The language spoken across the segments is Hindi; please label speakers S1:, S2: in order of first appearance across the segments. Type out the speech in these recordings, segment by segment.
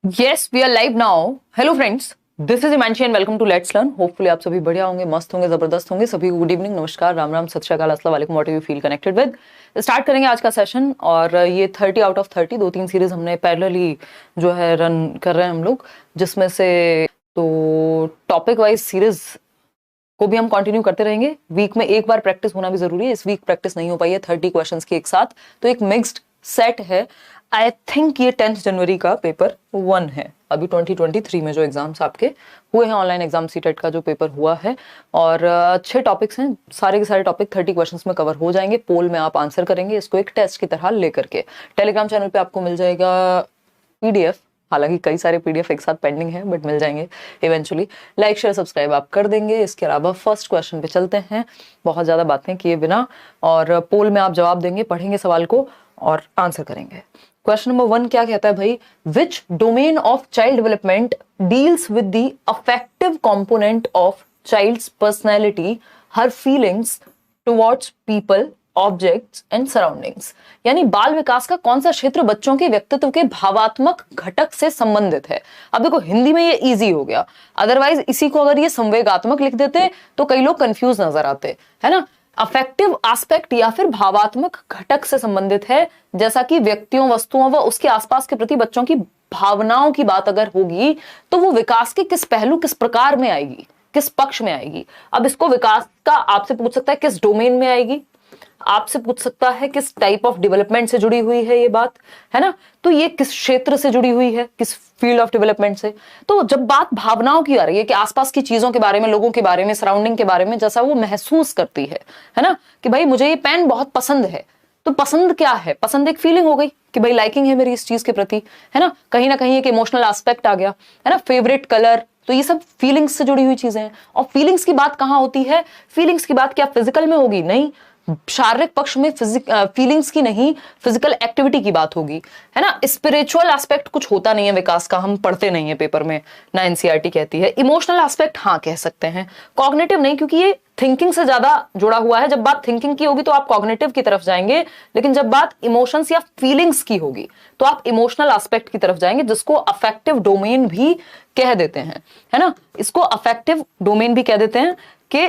S1: Yes, we are live now. Hello friends, this is Imanshi and welcome to Let's Learn. Hopefully आप सभी बढ़िया होंगे, मस्त होंगे, जबरदस्त होंगे. सभी को गुड इवनिंग, नमस्कार, राम राम, सत श्री अकाल, अस्सलाम वालेकुम. What you feel connected with. Start करेंगे आज का सेशन और ये 30 आउट ऑफ 30 2-3 सीरीज हमने पैरेलली जो है रन कर रहे हैं हम लोग, जिसमें से तो टॉपिक वाइज सीरीज को भी हम कंटिन्यू करते रहेंगे. वीक में एक बार प्रैक्टिस होना भी जरूरी है. इस वीक प्रैक्टिस नहीं हो पाई है 30 क्वेश्चंस की एक साथ, तो एक मिक्स्ड सेट है. आई थिंक ये 10 जनवरी का पेपर 1 है. अभी 2023 में जो एग्जाम्स आपके हुए हैं, ऑनलाइन एग्जाम सीटेट का जो पेपर हुआ है, और अच्छे टॉपिक्स हैं. सारे के सारे टॉपिक 30 क्वेश्चंस में कवर हो जाएंगे. पोल में आप आंसर करेंगे इसको एक टेस्ट की तरह लेकर के. टेलीग्राम चैनल पे आपको मिल जाएगा पीडीएफ. हालांकि कई सारे पीडीएफ एक साथ पेंडिंग है, बट मिल जाएंगे इवेंचुअली. लाइक शेयर सब्सक्राइब आप कर देंगे. इसके अलावा फर्स्ट क्वेश्चन पे चलते हैं, बहुत ज्यादा बातें किए बिना, और पोल में आप जवाब देंगे, पढ़ेंगे सवाल को और आंसर करेंगे. क्वेश्चन नंबर 1 क्या कहता है भाई? Which domain of child development deals with the affective component of child's personality, her feelings towards people, objects and surroundings. यानी बाल विकास का कौन सा क्षेत्र बच्चों के व्यक्तित्व के भावात्मक घटक से संबंधित है. अब देखो हिंदी में ये इजी हो गया, अदरवाइज इसी को अगर ये संवेगात्मक लिख देते तो कई लोग कंफ्यूज नजर आते, है ना. अफेक्टिव एस्पेक्ट या फिर भावात्मक घटक से संबंधित है, जैसा कि व्यक्तियों, वस्तुओं व उसके आसपास के प्रति बच्चों की भावनाओं की बात अगर होगी तो वो विकास के किस पहलू, किस प्रकार में आएगी, किस पक्ष में आएगी. अब इसको विकास का आपसे पूछ सकता है किस डोमेन में आएगी, आपसे पूछ सकता है किस टाइप ऑफ डेवलपमेंट से जुड़ी हुई है ये बात, है ना. तो ये किस क्षेत्र से जुड़ी हुई है, किस फील्ड ऑफ डेवलपमेंट से. तो जब बात भावनाओं की आ रही है कि आसपास की चीजों के बारे में, लोगों के बारे में, सराउंडिंग के बारे में, जैसा वो महसूस करती है ना, कि भाई मुझे ये पेन बहुत पसंद है. तो पसंद क्या है? पसंद एक फीलिंग हो गई कि भाई लाइकिंग है मेरी इस चीज के प्रति, है ना कहीं एक इमोशनल एस्पेक्ट आ गया, है ना. फेवरेट कलर, तो ये सब फीलिंग्स से जुड़ी हुई चीजें हैं. और फीलिंग्स की बात कहां होती है? फीलिंग्स की बात क्या फिजिकल में होगी? नहीं, शारीरिक पक्ष में फीलिंग्स की नहीं, फिजिकल एक्टिविटी की बात होगी, है ना. स्पिरिचुअल एस्पेक्ट कुछ होता नहीं है विकास का, हम पढ़ते नहीं है पेपर में, ना एनसीईआरटी कहती है. इमोशनल एस्पेक्ट हाँ कह सकते हैं, कॉग्निटिव नहीं, क्योंकि ये थिंकिंग से ज्यादा जुड़ा हुआ है. जब बात थिंकिंग की होगी तो आप कॉग्निटिव की तरफ जाएंगे, लेकिन जब बात इमोशंस या फीलिंग्स की होगी तो आप इमोशनल एस्पेक्ट की तरफ जाएंगे, जिसको अफेक्टिव डोमेन भी कह देते हैं, है ना. इसको अफेक्टिव डोमेन भी कह देते हैं कि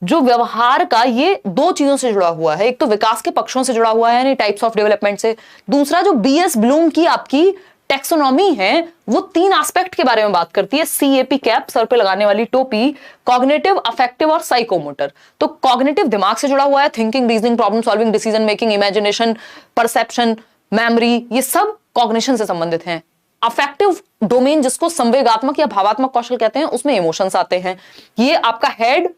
S1: जो व्यवहार का ये दो चीजों से जुड़ा हुआ है. एक तो विकास के पक्षों से जुड़ा हुआ है, यानी टाइप्स ऑफ डेवलपमेंट से. दूसरा जो बीएस ब्लूम की आपकी टेक्सोनॉमी है, वो 3 एस्पेक्ट के बारे में बात करती है. सीएपी कैप, सर पे लगाने वाली टोपी, कॉग्निटिव, अफेक्टिव और साइकोमोटर. तो कॉग्निटिव दिमाग से जुड़ा हुआ है, thinking, reasoning, problem solving, decision making, imagination, perception, memory, ये सब कॉग्निशन से संबंधित हैं. अफेक्टिव डोमेन, जिसको संवेगात्मक या भावात्मक कौशल कहते हैं, उसमें इमोशंस आते हैं. ये आपका हेड,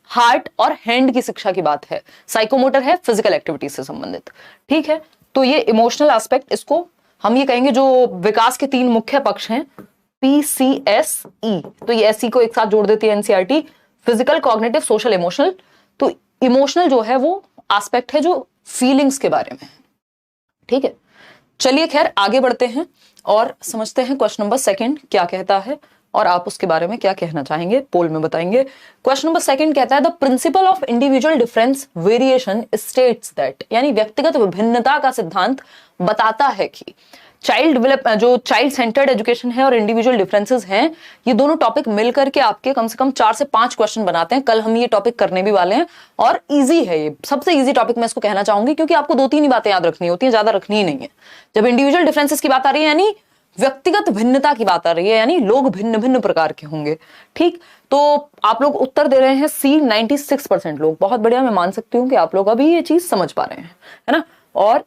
S1: हार्ट और हैंड की शिक्षा की बात है. साइकोमोटर है फिजिकल एक्टिविटी से संबंधित, ठीक है. तो ये इमोशनल एस्पेक्ट, इसको हम ये कहेंगे जो विकास के 3 मुख्य पक्ष हैं, PCSE. तो ये एसई को एक साथ जोड़ देती है NCERT. Physical, cognitive, social, emotional. तो इमोशनल जो है वो एस्पेक्ट है जो फीलिंग्स के बारे में, ठीक है. चलिए खैर आगे बढ़ते हैं और समझते हैं क्वेश्चन नंबर 2 क्या कहता है, और आप उसके बारे में क्या कहना चाहेंगे पोल में बताएंगे. क्वेश्चन नंबर 2 कहता है the principle of individual difference variation states that, यानी व्यक्तिगत विभिन्नता का सिद्धांत बताता है कि जो चाइल्ड सेंटर्ड एजुकेशन है और इंडिविजुअल डिफरेंसेस हैं, ये दोनों टॉपिक मिलकर के आपके कम से कम 4 से 5 क्वेश्चन बनाते हैं. कल हम ये टॉपिक करने भी वाले हैं और इजी है, ये सबसे इजी टॉपिक मैं इसको कहना चाहूंगी, क्योंकि आपको 2-3 ही बातें याद रखनी होती है, ज्यादा रखनी ही नहीं है. जब इंडिविजुअल डिफरेंसेस की बात आ रही है, यानी व्यक्तिगत भिन्नता की बात आ रही है, यानी लोग भिन्न भिन्न प्रकार के होंगे, ठीक. तो आप लोग उत्तर दे रहे हैं सी. 96% लोग, बहुत बढ़िया. मैं मान सकती हूं कि आप लोग अभी ये चीज समझ पा रहे हैं, है ना, और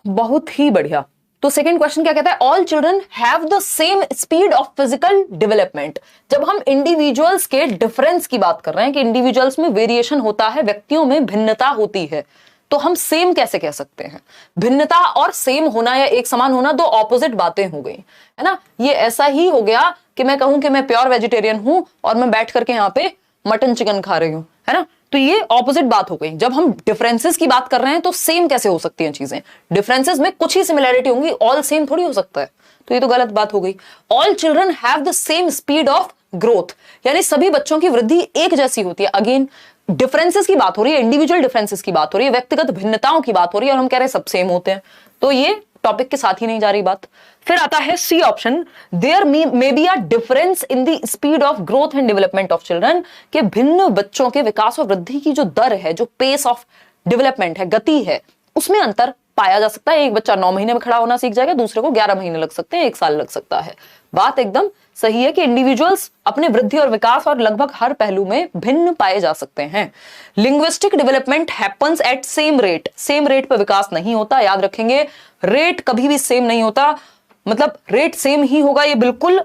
S1: बहुत ही बढ़िया. तो सेकंड क्वेश्चन क्या कहता है? All children have the same speed of physical development. जब हम इंडिविजुअल्स के डिफरेंस की बात कर रहे हैं कि इंडिविजुअल्स में वेरिएशन होता है, व्यक्तियों में भिन्नता होती है, तो हम सेम कैसे कह सकते हैं? भिन्नता और सेम होना या एक समान होना दो ऑपोजिट बातें हो गई, है ना. ये ऐसा ही हो गया कि मैं कहूं कि मैं प्योर वेजिटेरियन हूं और मैं बैठ करके यहाँ पे मटन चिकन खा रही हूं, है ना. तो ये ऑपोजिट बात हो गई. जब हम डिफरेंसेस की बात कर रहे हैं तो सेम कैसे हो सकती हैं चीजें? डिफरेंसेस में कुछ ही सिमिलैरिटी होंगी, ऑल सेम थोड़ी हो सकता है. तो ये तो गलत बात हो गई. All children have the same speed of growth, यानी सभी बच्चों की वृद्धि एक जैसी होती है. अगेन डिफरेंसेस की बात हो रही है, इंडिविजुअल डिफरेंसेस की बात हो रही है, व्यक्तिगत भिन्नताओं की बात हो रही है, और हम कह रहे हैं सब सेम होते हैं. तो ये टॉपिक के साथ ही नहीं जा रही बात। फिर आता है C option, there may be a difference in the speed of growth and development of children, के भिन्न बच्चों के विकास और वृद्धि की जो दर है, जो पेस ऑफ डेवलपमेंट है, गति है, उसमें अंतर पाया जा सकता है। एक बच्चा 9 महीने में खड़ा होना सीख जाएगा, दूसरे को 11 महीने लग सकते हैं, 1 साल लग सकता है। बात एकदम सही है कि इंडिविजुअल्स अपने वृद्धि और विकास और लगभग हर पहलू में भिन्न पाए जा सकते हैं। Linguistic development happens at same rate, same rate पर विकास नहीं होता, याद रखेंगे। रेट कभी भी सेम नहीं होता, मतलब रेट सेम ही होगा ये बिल्कुल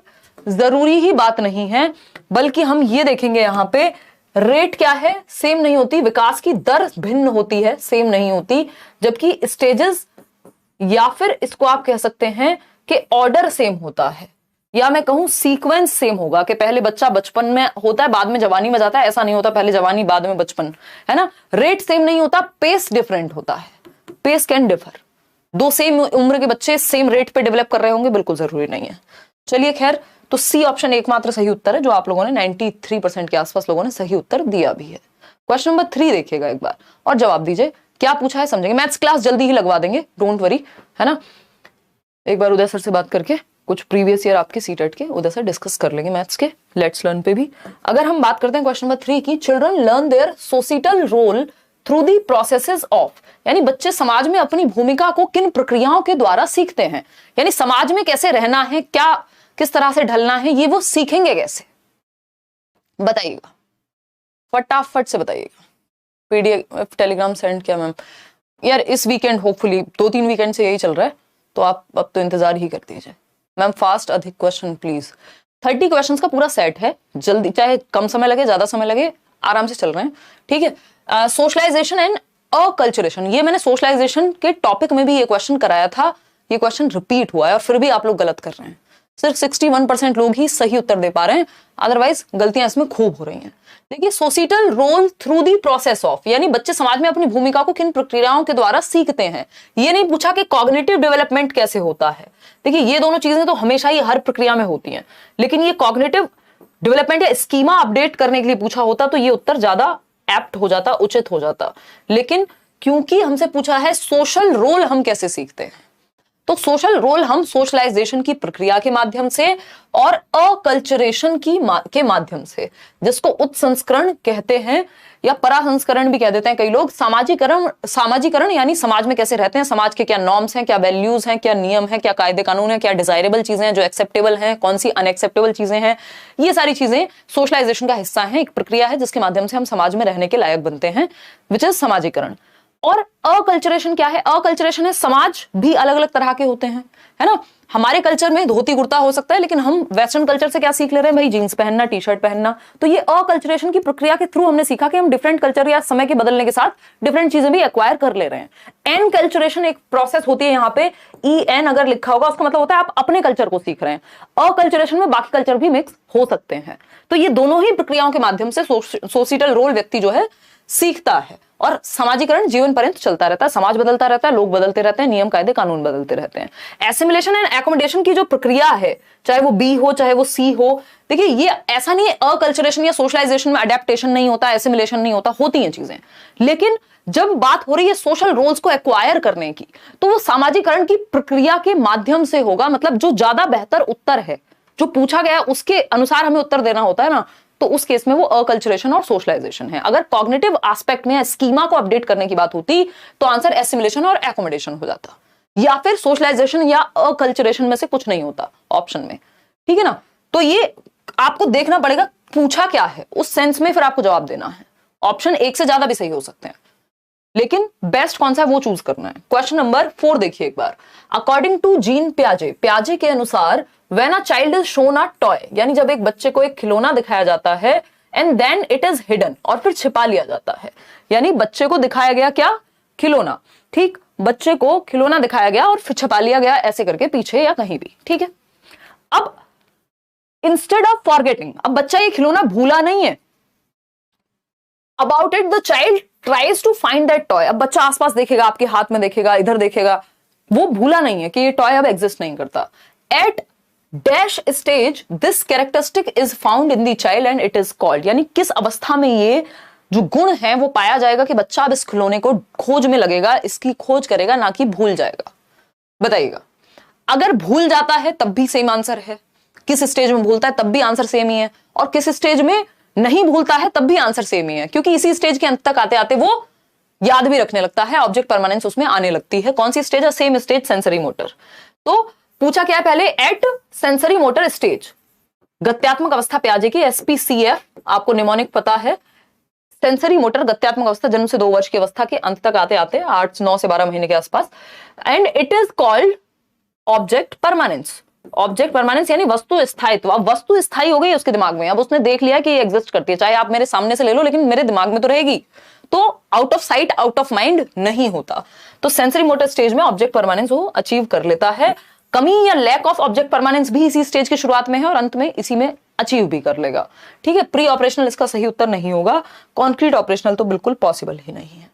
S1: जरूरी ही बात नहीं है, बल्कि हम ये देखेंगे यहां पे रेट क्या है, सेम नहीं होती, विकास की दर भिन्न होती है, सेम नहीं होती, जबकि स्टेजेस या फिर इसको आप कह सकते हैं कि ऑर्डर सेम होता है, या मैं कहूं सीक्वेंस सेम होगा कि पहले बच्चा बचपन में होता है बाद में जवानी में जाता है, ऐसा नहीं होता पहले जवानी बाद में बचपन, है ना। रेट सेम नहीं होता, पेस डिफरेंट होता है, पेस कैन डिफर। 2 सेम उम्र के बच्चे सेम रेट पे डेवलप कर रहे होंगे, बिल्कुल जरूरी नहीं है। चलिए खैर, तो सी ऑप्शन एकमात्र सही उत्तर है, जो आप लोगों ने 93% के आसपास लोगों ने सही उत्तर दिया भी है। क्वेश्चन नंबर 3 देखिएगा एक बार और जवाब दीजिए, क्या पूछा है समझेंगे। मैथ्स क्लास जल्दी ही लगवा देंगे, डोंट वरी, है ना। एक बार उदय सर से बात करके कुछ प्रीवियस ईयर आपके सीटेट के उदय सर डिस्कस कर लेंगे मैथ्स के लेट्स लर्न पे भी। अगर हम बात करते हैं क्वेश्चन नंबर 3 की, children learn their societal role through the processes of, यानी बच्चे समाज में अपनी भूमिका को किन प्रक्रियाओं के द्वारा सीखते हैं, यानी समाज में कैसे रहना है, क्या किस तरह से ढलना है, ये वो सीखेंगे कैसे, बताइएगा फटाफट से बताइएगा। पीडीएफ टेलीग्राम सेंड किया मैम, यार इस वीकेंड होपफुली 2-3 वीकेंड से यही चल रहा है, तो आप अब तो इंतजार ही कर दीजिए मैम। फास्ट अधिक क्वेश्चन प्लीज। 30 क्वेश्चंस का पूरा सेट है, जल्दी, चाहे कम समय लगे ज्यादा समय लगे, आराम से चल रहे हैं, ठीक है। सोशलाइजेशन एंड अकल्चरेशन, ये मैंने सोशलाइजेशन के टॉपिक में भी ये क्वेश्चन कराया था, ये क्वेश्चन रिपीट हुआ है और फिर भी आप लोग गलत कर रहे हैं। सिर्फ 61% लोग ही सही उत्तर दे पा रहे हैं, अदरवाइज गलतियां इसमें खूब हो रही हैं। देखिए, societal role through the process of, यानी बच्चे समाज में अपनी भूमिका को किन प्रक्रियाओं के द्वारा सीखते हैं। ये नहीं पूछा कि कॉग्निटिव डेवलपमेंट कैसे होता है। देखिए, ये दोनों चीजें तो हमेशा ही हर प्रक्रिया में होती हैं, लेकिन ये कॉग्निटिव डेवलपमेंट या स्कीमा अपडेट करने के लिए पूछा होता तो ये उत्तर ज्यादा एप्ट हो जाता, उचित हो जाता। लेकिन क्योंकि हमसे पूछा है सोशल रोल हम कैसे सीखते हैं, तो सोशल रोल हम सोशलाइजेशन की प्रक्रिया के माध्यम से और अकल्चरेशन के माध्यम से, जिसको उत्संस्करण कहते हैं या परासंस्करण भी कह देते हैं कई लोग। सामाजिकरण यानी समाज में कैसे रहते हैं, समाज के क्या नॉर्म्स हैं, क्या वैल्यूज हैं, क्या नियम हैं, क्या कायदे कानून हैं, क्या डिजायरेबल चीजें हैं जो एक्सेप्टेबल हैं, कौन सी अनएक्सेप्टेबल चीजें हैं, ये सारी चीजें सोशलाइजेशन का हिस्सा है। एक प्रक्रिया है जिसके माध्यम से हम समाज में रहने के लायक बनते हैं, विच इज सामाजिकरण। और अकल्चरेशन क्या है, अकल्चरेशन है समाज भी अलग अलग तरह के होते हैं, है ना। हमारे कल्चर में धोती कुर्ता हो सकता है, लेकिन हम वेस्टर्न कल्चर से क्या सीख ले रहे हैं भाई, जीन्स पहनना, टी शर्ट पहनना। तो ये अकल्चरेशन की प्रक्रिया के थ्रू हमने सीखा कि हम डिफरेंट कल्चर या समय के बदलने के साथ डिफरेंट चीजें भी एक्वायर कर ले रहे हैं। एन कल्चरेशन एक प्रोसेस होती है, यहाँ पे EN अगर लिखा होगा उसका मतलब होता है आप अपने कल्चर को सीख रहे हैं। अकल्चरेशन में बाकी कल्चर भी मिक्स हो सकते हैं। तो ये दोनों ही प्रक्रियाओं के माध्यम से सोसाइटल रोल व्यक्ति जो है सीखता है, और सामाजिकरण जीवन पर्यंत चलता रहता है, समाज बदलता रहता है, लोग बदलते रहते हैं, नियम कायदे कानून बदलते रहते हैं। एसिमिलेशन एंड एकोमोडेशन की जो प्रक्रिया है, चाहे वो B हो चाहे वो C हो, देखिए ये ऐसा नहीं है अकल्चरेशन या सोशलाइजेशन में अडेप्टेशन नहीं होता, एसिमिलेशन नहीं होता, होती हैं चीजें। लेकिन जब बात हो रही है सोशल रोल्स को एक्वायर करने की, तो वो सामाजिकरण की प्रक्रिया के माध्यम से होगा। मतलब जो ज्यादा बेहतर उत्तर है, जो पूछा गया उसके अनुसार हमें उत्तर देना होता है ना, तो उस केस में वो अकल्चरेशन और सोशलाइजेशन है। अगर कॉग्निटिव एस्पेक्ट में स्कीमा को अपडेट करने की बात होती तो आंसर एसिमिलेशन और एकोमोडेशन हो जाता, या फिर सोशलाइजेशन या अकल्चरेशन में से कुछ नहीं होता ऑप्शन में, ठीक है ना। तो ये आपको देखना पड़ेगा पूछा क्या है, उस सेंस में फिर आपको जवाब देना है। ऑप्शन 1 से ज्यादा भी सही हो सकते हैं, लेकिन बेस्ट कौन सा है वो चूज करना है। क्वेश्चन नंबर 4 देखिए एक बार। अकॉर्डिंग टू जीन प्याजे के अनुसार, when a child is shown a toy, यानी जब एक बच्चे को एक खिलौना दिखाया जाता है, and then it is hidden, और फिर छिपा लिया जाता है। यानी बच्चे को दिखाया गया क्या, खिलौना, ठीक, बच्चे को खिलौना दिखाया गया और फिर छिपा लिया गया ऐसे करके पीछे या कहीं भी, ठीक है। अब इंस्टेड ऑफ फॉरगेटिंग, अब बच्चा ये खिलौना भूला नहीं है, about it the child tries to find that toy. अब बच्चा आसपास देखेगा, आपके हाथ में देखेगा, इधर देखेगा, वो भूला नहीं है कि ये टॉय अब एग्जिस्ट नहीं करता। At dash stage this characteristic is found in the child and it is called, यानी किस अवस्था में ये जो गुण है वो पाया जाएगा कि बच्चा अब इस खिलौने को खोज में लगेगा, इसकी खोज करेगा, ना कि भूल जाएगा। बताइएगा। अगर भूल जाता है तब भी सेम आंसर है, किस स्टेज में भूलता है तब भी आंसर सेम ही है, और किस स्टेज में नहीं भूलता है तब भी आंसर सेम ही है, क्योंकि इसी स्टेज के अंत तक आते आते वो याद भी रखने लगता है, ऑब्जेक्ट परमानेंस उसमें आने लगती है। कौन सी स्टेज है? Same stage, sensory motor. तो पूछा क्या है पहले? एट सेंसरी मोटर स्टेज, गत्यात्मक अवस्था पियाजे की, SPCF आपको निमोनिक पता है। सेंसरी मोटर गत्यात्मक अवस्था जन्म से 2 वर्ष की अवस्था के अंत तक आते आते 8-9 से 12 महीने के आसपास। And it is called object permanence. Object permanence यानी वस्तु स्थायित्व। अब वस्तु स्थायी हो गई उसके दिमाग में, अब उसने देख लिया कि ये एग्जिस्ट करती है, चाहे आप मेरे सामने से ले लो लेकिन मेरे दिमाग में तो रहेगी। तो out of sight out of mind नहीं होता। तो सेंसरी मोटर स्टेज में ऑब्जेक्ट परमानेंस वो अचीव कर लेता है। कमी या लैक ऑफ ऑब्जेक्ट परमानेंस भी इसी स्टेज की शुरुआत में है और अंत में इसी में अचीव भी कर लेगा। ठीक है, प्री ऑपरेशनल इसका सही उत्तर नहीं होगा, कॉन्क्रीट ऑपरेशनल तो बिल्कुल पॉसिबल ही नहीं है।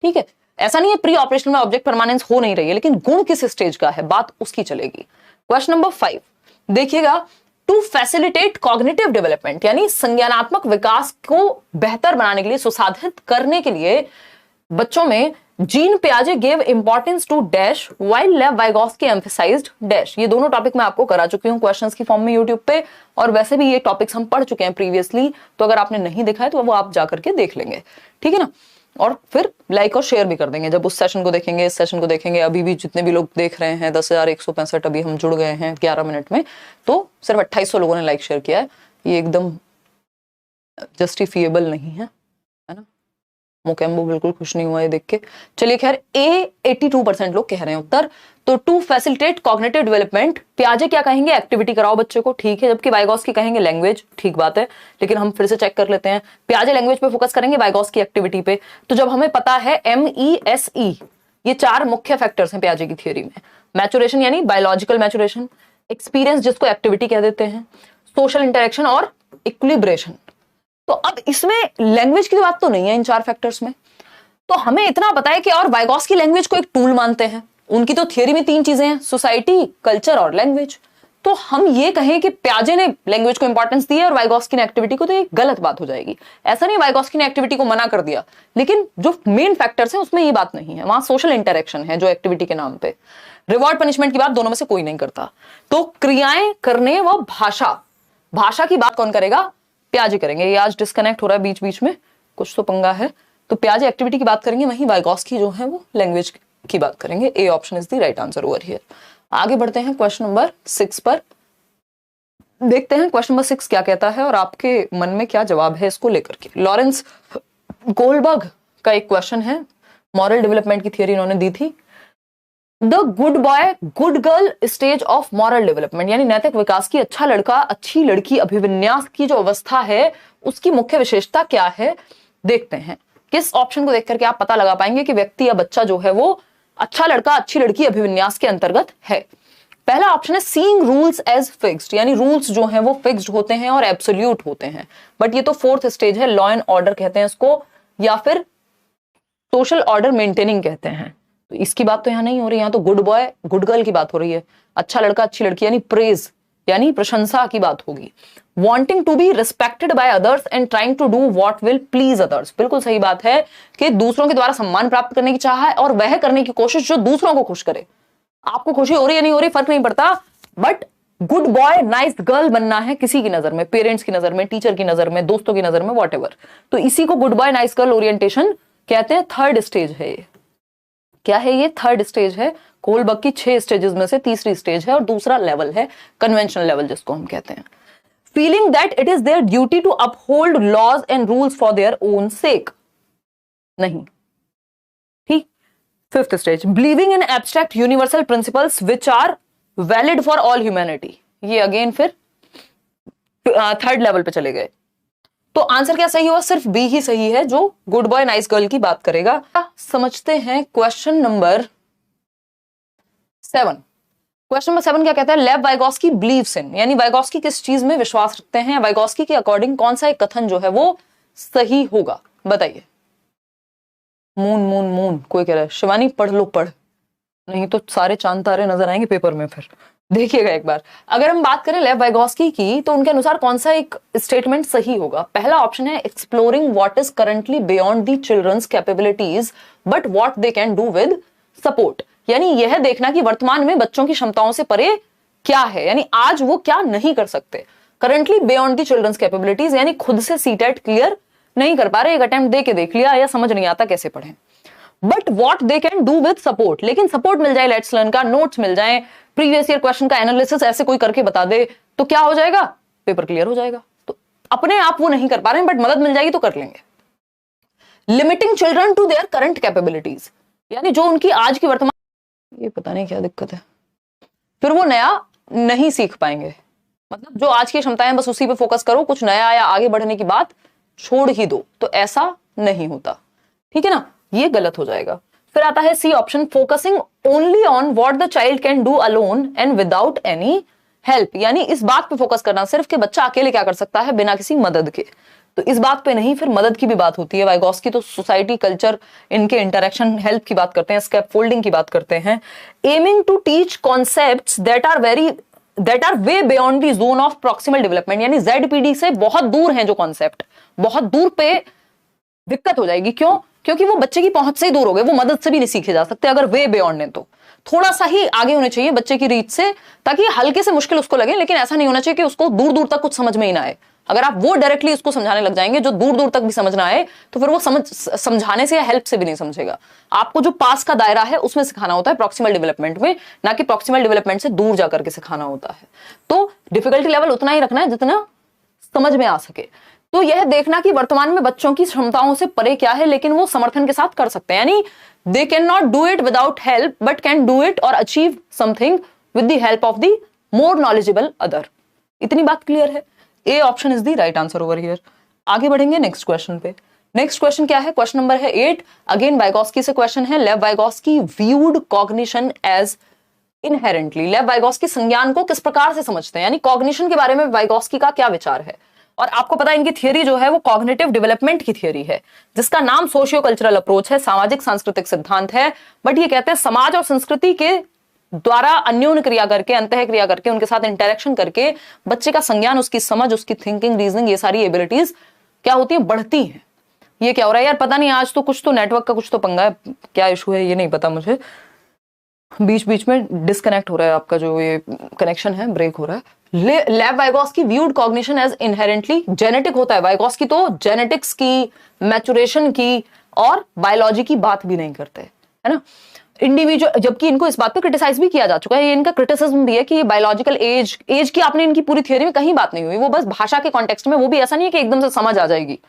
S1: ठीक है, ऐसा नहीं है प्री ऑपरेशनल में ऑब्जेक्ट परमानेंस हो नहीं रही है, लेकिन गुण किस स्टेज का है बात उसकी चलेगी। क्वेश्चन नंबर 5 देखिएगा, टू फैसिलिटेट कॉग्निटिव डेवलपमेंट यानी संज्ञानात्मक विकास को बेहतर बनाने के लिए, सुसाधित करने के लिए बच्चों में जीन पियाजे gave importance to dash while Lev Vygotsky emphasized dash. ये दोनों टॉपिक मैं आपको करा चुकी हूं क्वेश्चंस की फॉर्म में यूट्यूब पे, और वैसे भी ये टॉपिक्स हम पढ़ चुके हैं प्रीवियसली, तो अगर आपने नहीं देखा है तो वो आप जाकर के देख लेंगे। ठीक है ना, और फिर लाइक और शेयर भी कर देंगे जब उस सेशन को देखेंगे, इस सेशन को देखेंगे। अभी भी जितने भी लोग देख रहे हैं 10,165 अभी हम जुड़ गए हैं 11 मिनट में, तो सिर्फ 2800 लोगों ने लाइक शेयर किया है। ये एकदम जस्टिफिएबल नहीं है, है ना। मोकेम्बो बिल्कुल खुश नहीं हुआ ये देख के। चलिए खैर, ए 82% लोग कह रहे हैं उत्तर। तो टू फैसिलिटेट कॉग्निटिव डेवलपमेंट, पियाजे क्या कहेंगे? एक्टिविटी कराओ बच्चे को, ठीक है। जबकि वाइगोस्की कहेंगे लैंग्वेज, ठीक बात है, लेकिन हम फिर से चेक कर लेते हैं। पियाजे लैंग्वेज पे फोकस करेंगे, वाइगोस्की एक्टिविटी पे। तो जब हमें पता है MESE, ये 4 मुख्य फैक्टर्स हैं पियाजे की थियोरी में। मैचुरेशन यानी बायोलॉजिकल मैचुरेशन, एक्सपीरियंस जिसको एक्टिविटी कह देते हैं, सोशल इंटरेक्शन और इक्विलिब्रेशन। तो अब इसमें लैंग्वेज की बात तो नहीं है इन 4 फैक्टर्स में। तो हमें इतना पता है कि और वाइगोस्की लैंग्वेज को एक टूल मानते हैं। उनकी तो थियरी में 3 चीजें हैं, सोसाइटी, कल्चर और लैंग्वेज। तो हम ये कहें कि पियाजे ने लैंग्वेज को इंपॉर्टेंस दी है और वाइगोस्की ने एक्टिविटी को, तो ये गलत बात हो जाएगी। ऐसा नहीं वाइगोस्की ने एक्टिविटी को मना कर दिया, लेकिन जो मेन फैक्टर्स हैं उसमें ये बात नहीं है। वहां सोशल इंटरेक्शन है जो एक्टिविटी के नाम पे। रिवॉर्ड पनिशमेंट की बात दोनों में से कोई नहीं करता। तो क्रियाएं करने व भाषा, भाषा की बात कौन करेगा? पियाजे करेंगे। ये आज डिस्कनेक्ट हो रहा है बीच बीच में, कुछ तो पंगा है। तो पियाजे एक्टिविटी की बात करेंगे, वहीं वाइगोस्की जो है वो लैंग्वेज की बात करेंगे। ए option is the right answer over here. आगे बढ़ते हैं क्वेश्चन नंबर 6 पर। देखते हैं क्वेश्चन नंबर 6 क्या कहता है और आपके मन में क्या जवाब है इसको लेकर के। लॉरेंस गोल्डबर्ग का एक क्वेश्चन है, मॉरल डेवलपमेंट की थियरी इन्होंने दी थी। The good boy good girl stage of moral development यानी नैतिक विकास की अच्छा लड़का अच्छी लड़की अभिविन्यास की जो अवस्था है उसकी मुख्य विशेषता क्या है, देखते हैं। किस ऑप्शन को देख करके आप पता लगा पाएंगे कि व्यक्ति या बच्चा जो है वो अच्छा लड़का अच्छी लड़की अभिविन्यास के अंतर्गत है। पहला ऑप्शन है सीइंग रूल्स एज फिक्स्ड यानी रूल्स जो हैं वो फिक्स्ड होते हैं और एब्सोल्यूट होते हैं। बट ये तो 4th स्टेज है, लॉ एंड ऑर्डर कहते हैं इसको, या फिर सोशल ऑर्डर मेंटेनिंग कहते हैं। तो इसकी बात तो यहाँ नहीं हो रही, यहाँ तो गुड बॉय गुड गर्ल की बात हो रही है। अच्छा लड़का अच्छी लड़की यानी प्रेज यानी प्रशंसा की बात होगी। Wanting to be respected by others and trying to do what will please others, बिल्कुल सही बात है कि दूसरों के द्वारा सम्मान प्राप्त करने की चाह है और वह करने की कोशिश जो दूसरों को खुश करे। आपको खुशी हो रही है नहीं हो रही फर्क नहीं पड़ता, but good boy nice girl बनना है किसी की नजर में, पेरेंट्स की नजर में, टीचर की नजर में, दोस्तों की नजर में, व्हाटएवर। तो इसी को good boy nice girl orientation कहते हैं। 3rd स्टेज है ये। क्या है ये? 3rd स्टेज है। गोल्डबर्ग की 6 स्टेजेस में से तीसरी स्टेज है और दूसरा लेवल है कन्वेंशनल लेवल जिसको हम कहते हैं। Feeling that it is their duty to uphold laws and rules for their own sake, नहीं ठीक। 5th stage believing in abstract universal principles which are valid for all humanity, ये अगेन फिर 3rd लेवल पे चले गए। तो आंसर क्या सही हुआ? सिर्फ बी ही सही है जो गुड बॉय नाइस गर्ल की बात करेगा। समझते हैं क्वेश्चन नंबर 7। क्वेश्चन नंबर 7 क्या कहता है? लेव वाइगोस्की बिलीव्स इन यानी वाइगोस्की किस चीज में विश्वास रखते हैं, वाइगोस्की के अकॉर्डिंग कौन सा एक कथन जो है वो सही होगा, बताइए। मून मून मून कोई कह रहा है, शिवानी पढ़ लो पढ़, नहीं तो सारे चांद तारे नजर आएंगे पेपर में। फिर देखिएगा एक बार, अगर हम बात करें लेव वाइगोस्की की तो उनके अनुसार कौन सा एक स्टेटमेंट सही होगा? पहला ऑप्शन है exploring what is currently beyond the children's capabilities but what they can do with support यानी यह देखना कि वर्तमान में बच्चों की क्षमताओं से परे क्या है, यानी आज वो क्या नहीं कर सकते, currently beyond the children's capabilities, यानी खुद से सीटेट क्लियर नहीं कर पा रहे, एक अटेम्प्ट दे के देख लिया या समझ नहीं आता कैसे पढ़ें, but what they can do with support, लेकिन सपोर्ट मिल जाए, लेट्स लर्न का नोट्स मिल जाए, प्रीवियस ईयर क्वेश्चन का एनालिसिस ऐसे कोई करके बता दे तो क्या हो जाएगा, पेपर क्लियर हो जाएगा। तो अपने आप वो नहीं कर पा रहे हैं, बट मदद मिल जाएगी तो कर लेंगे। Limiting children to their current capabilities, यानी जो उनकी आज की वर्तमान, ये पता नहीं क्या दिक्कत है, फिर वो नया नहीं सीख पाएंगे, मतलब जो आज की क्षमताएं बस उसी पे फोकस करो, कुछ नया या आगे बढ़ने की बात छोड़ ही दो, तो ऐसा नहीं होता, ठीक है ना, ये गलत हो जाएगा। फिर आता है C option, focusing only on what the child can do alone and without any help, यानी इस बात पे फोकस करना सिर्फ कि बच्चा अकेले क्या कर सकता है बिना किसी मदद के, तो इस बात पे नहीं, फिर मदद की भी बात होती है। वाइगॉस्की तो सोसाइटी, कल्चर, इनके इंटरेक्शन, हेल्प की बात करते हैं, स्कैप फोल्डिंग की बात करते हैं। Aiming to teach concepts that are way beyond the zone of proximal development, यानी ZPD से बहुत दूर हैं जो कॉन्सेप्ट, बहुत दूर पे दिक्कत हो जाएगी। क्यों? क्योंकि वो बच्चे की पहुंच से ही दूर हो गए, वो मदद से भी नहीं सीखे जा सकते अगर वे बियॉन्ड है, तो थोड़ा सा ही आगे होने चाहिए बच्चे की रीच से, ताकि हल्के से मुश्किल उसको लगे, लेकिन ऐसा नहीं होना चाहिए कि उसको दूर दूर तक कुछ समझ में ही ना आए। अगर आप वो डायरेक्टली उसको समझाने लग जाएंगे जो दूर दूर तक भी समझ ना आए, तो फिर वो समझाने से या हेल्प से भी नहीं समझेगा। आपको जो पास का दायरा है उसमें सिखाना होता है, प्रॉक्सिमल डेवलपमेंट में, ना कि प्रॉक्सिमल डेवलपमेंट से दूर जाकर के सिखाना होता है। तो डिफिकल्टी लेवल उतना ही रखना है जितना समझ में आ सके। तो यह देखना कि वर्तमान में बच्चों की क्षमताओं से परे क्या है, लेकिन वो समर्थन के साथ कर सकते हैं, यानी they can not do it without help but can do it और achieve something with the help of the more knowledgeable other. इतनी बात क्लियर है? A option is the right answer over here. आगे बढ़ेंगे नेक्स्ट क्वेश्चन पे। नेक्स्ट क्वेश्चन क्या है? क्वेश्चन नंबर है 8। अगेन वाइगॉस्की से क्वेश्चन है। Lev Vygotsky viewed cognition as inherently. लेव वाइगॉस्की संज्ञान को किस प्रकार से समझते हैं, यानी कॉग्निशन के बारे में वाइगॉस्की का क्या विचार है। और आपको पता है इनकी थियरी जो है वो कॉग्निटिव डेवलपमेंट की थियरी है, जिसका नाम सोशियो कल्चरल अप्रोच है, सामाजिक सांस्कृतिक सिद्धांत है। बट ये कहते हैं समाज और संस्कृति के द्वारा अन्योन्य क्रिया करके, अंतः क्रिया करके, उनके साथ इंटरेक्शन करके बच्चे का संज्ञान, उसकी समझ, उसकी थिंकिंग, रीजनिंग, ये सारी एबिलिटीज क्या होती है, बढ़ती हैं। ये क्या हो रहा है यार, पता नहीं, आज तो कुछ तो नेटवर्क का कुछ तो पंगा है, क्या इशू है ये नहीं पता मुझे, बीच बीच में डिस्कनेक्ट हो रहा है, आपका जो ये कनेक्शन है ब्रेक हो रहा है। Lev Vygotsky viewed cognition as inherently genetic होता है। वाइगॉस्की तो जेनेटिक्स की, मैचुरेशन की और बायोलॉजी की बात भी नहीं करते, है ना, इंडिविजुअल, जबकि इनको इस बात पे क्रिटिसाइज भी किया जा चुका है। ये इनका क्रिटिसिज्म भी है कि ये बायोलॉजिकल एज की आपने इनकी पूरी थियरी में कहीं बात नहीं हुई, वो बस भाषा के कॉन्टेक्स्ट में, वो भी ऐसा नहीं है कि एकदम से समझ आ जाएगी,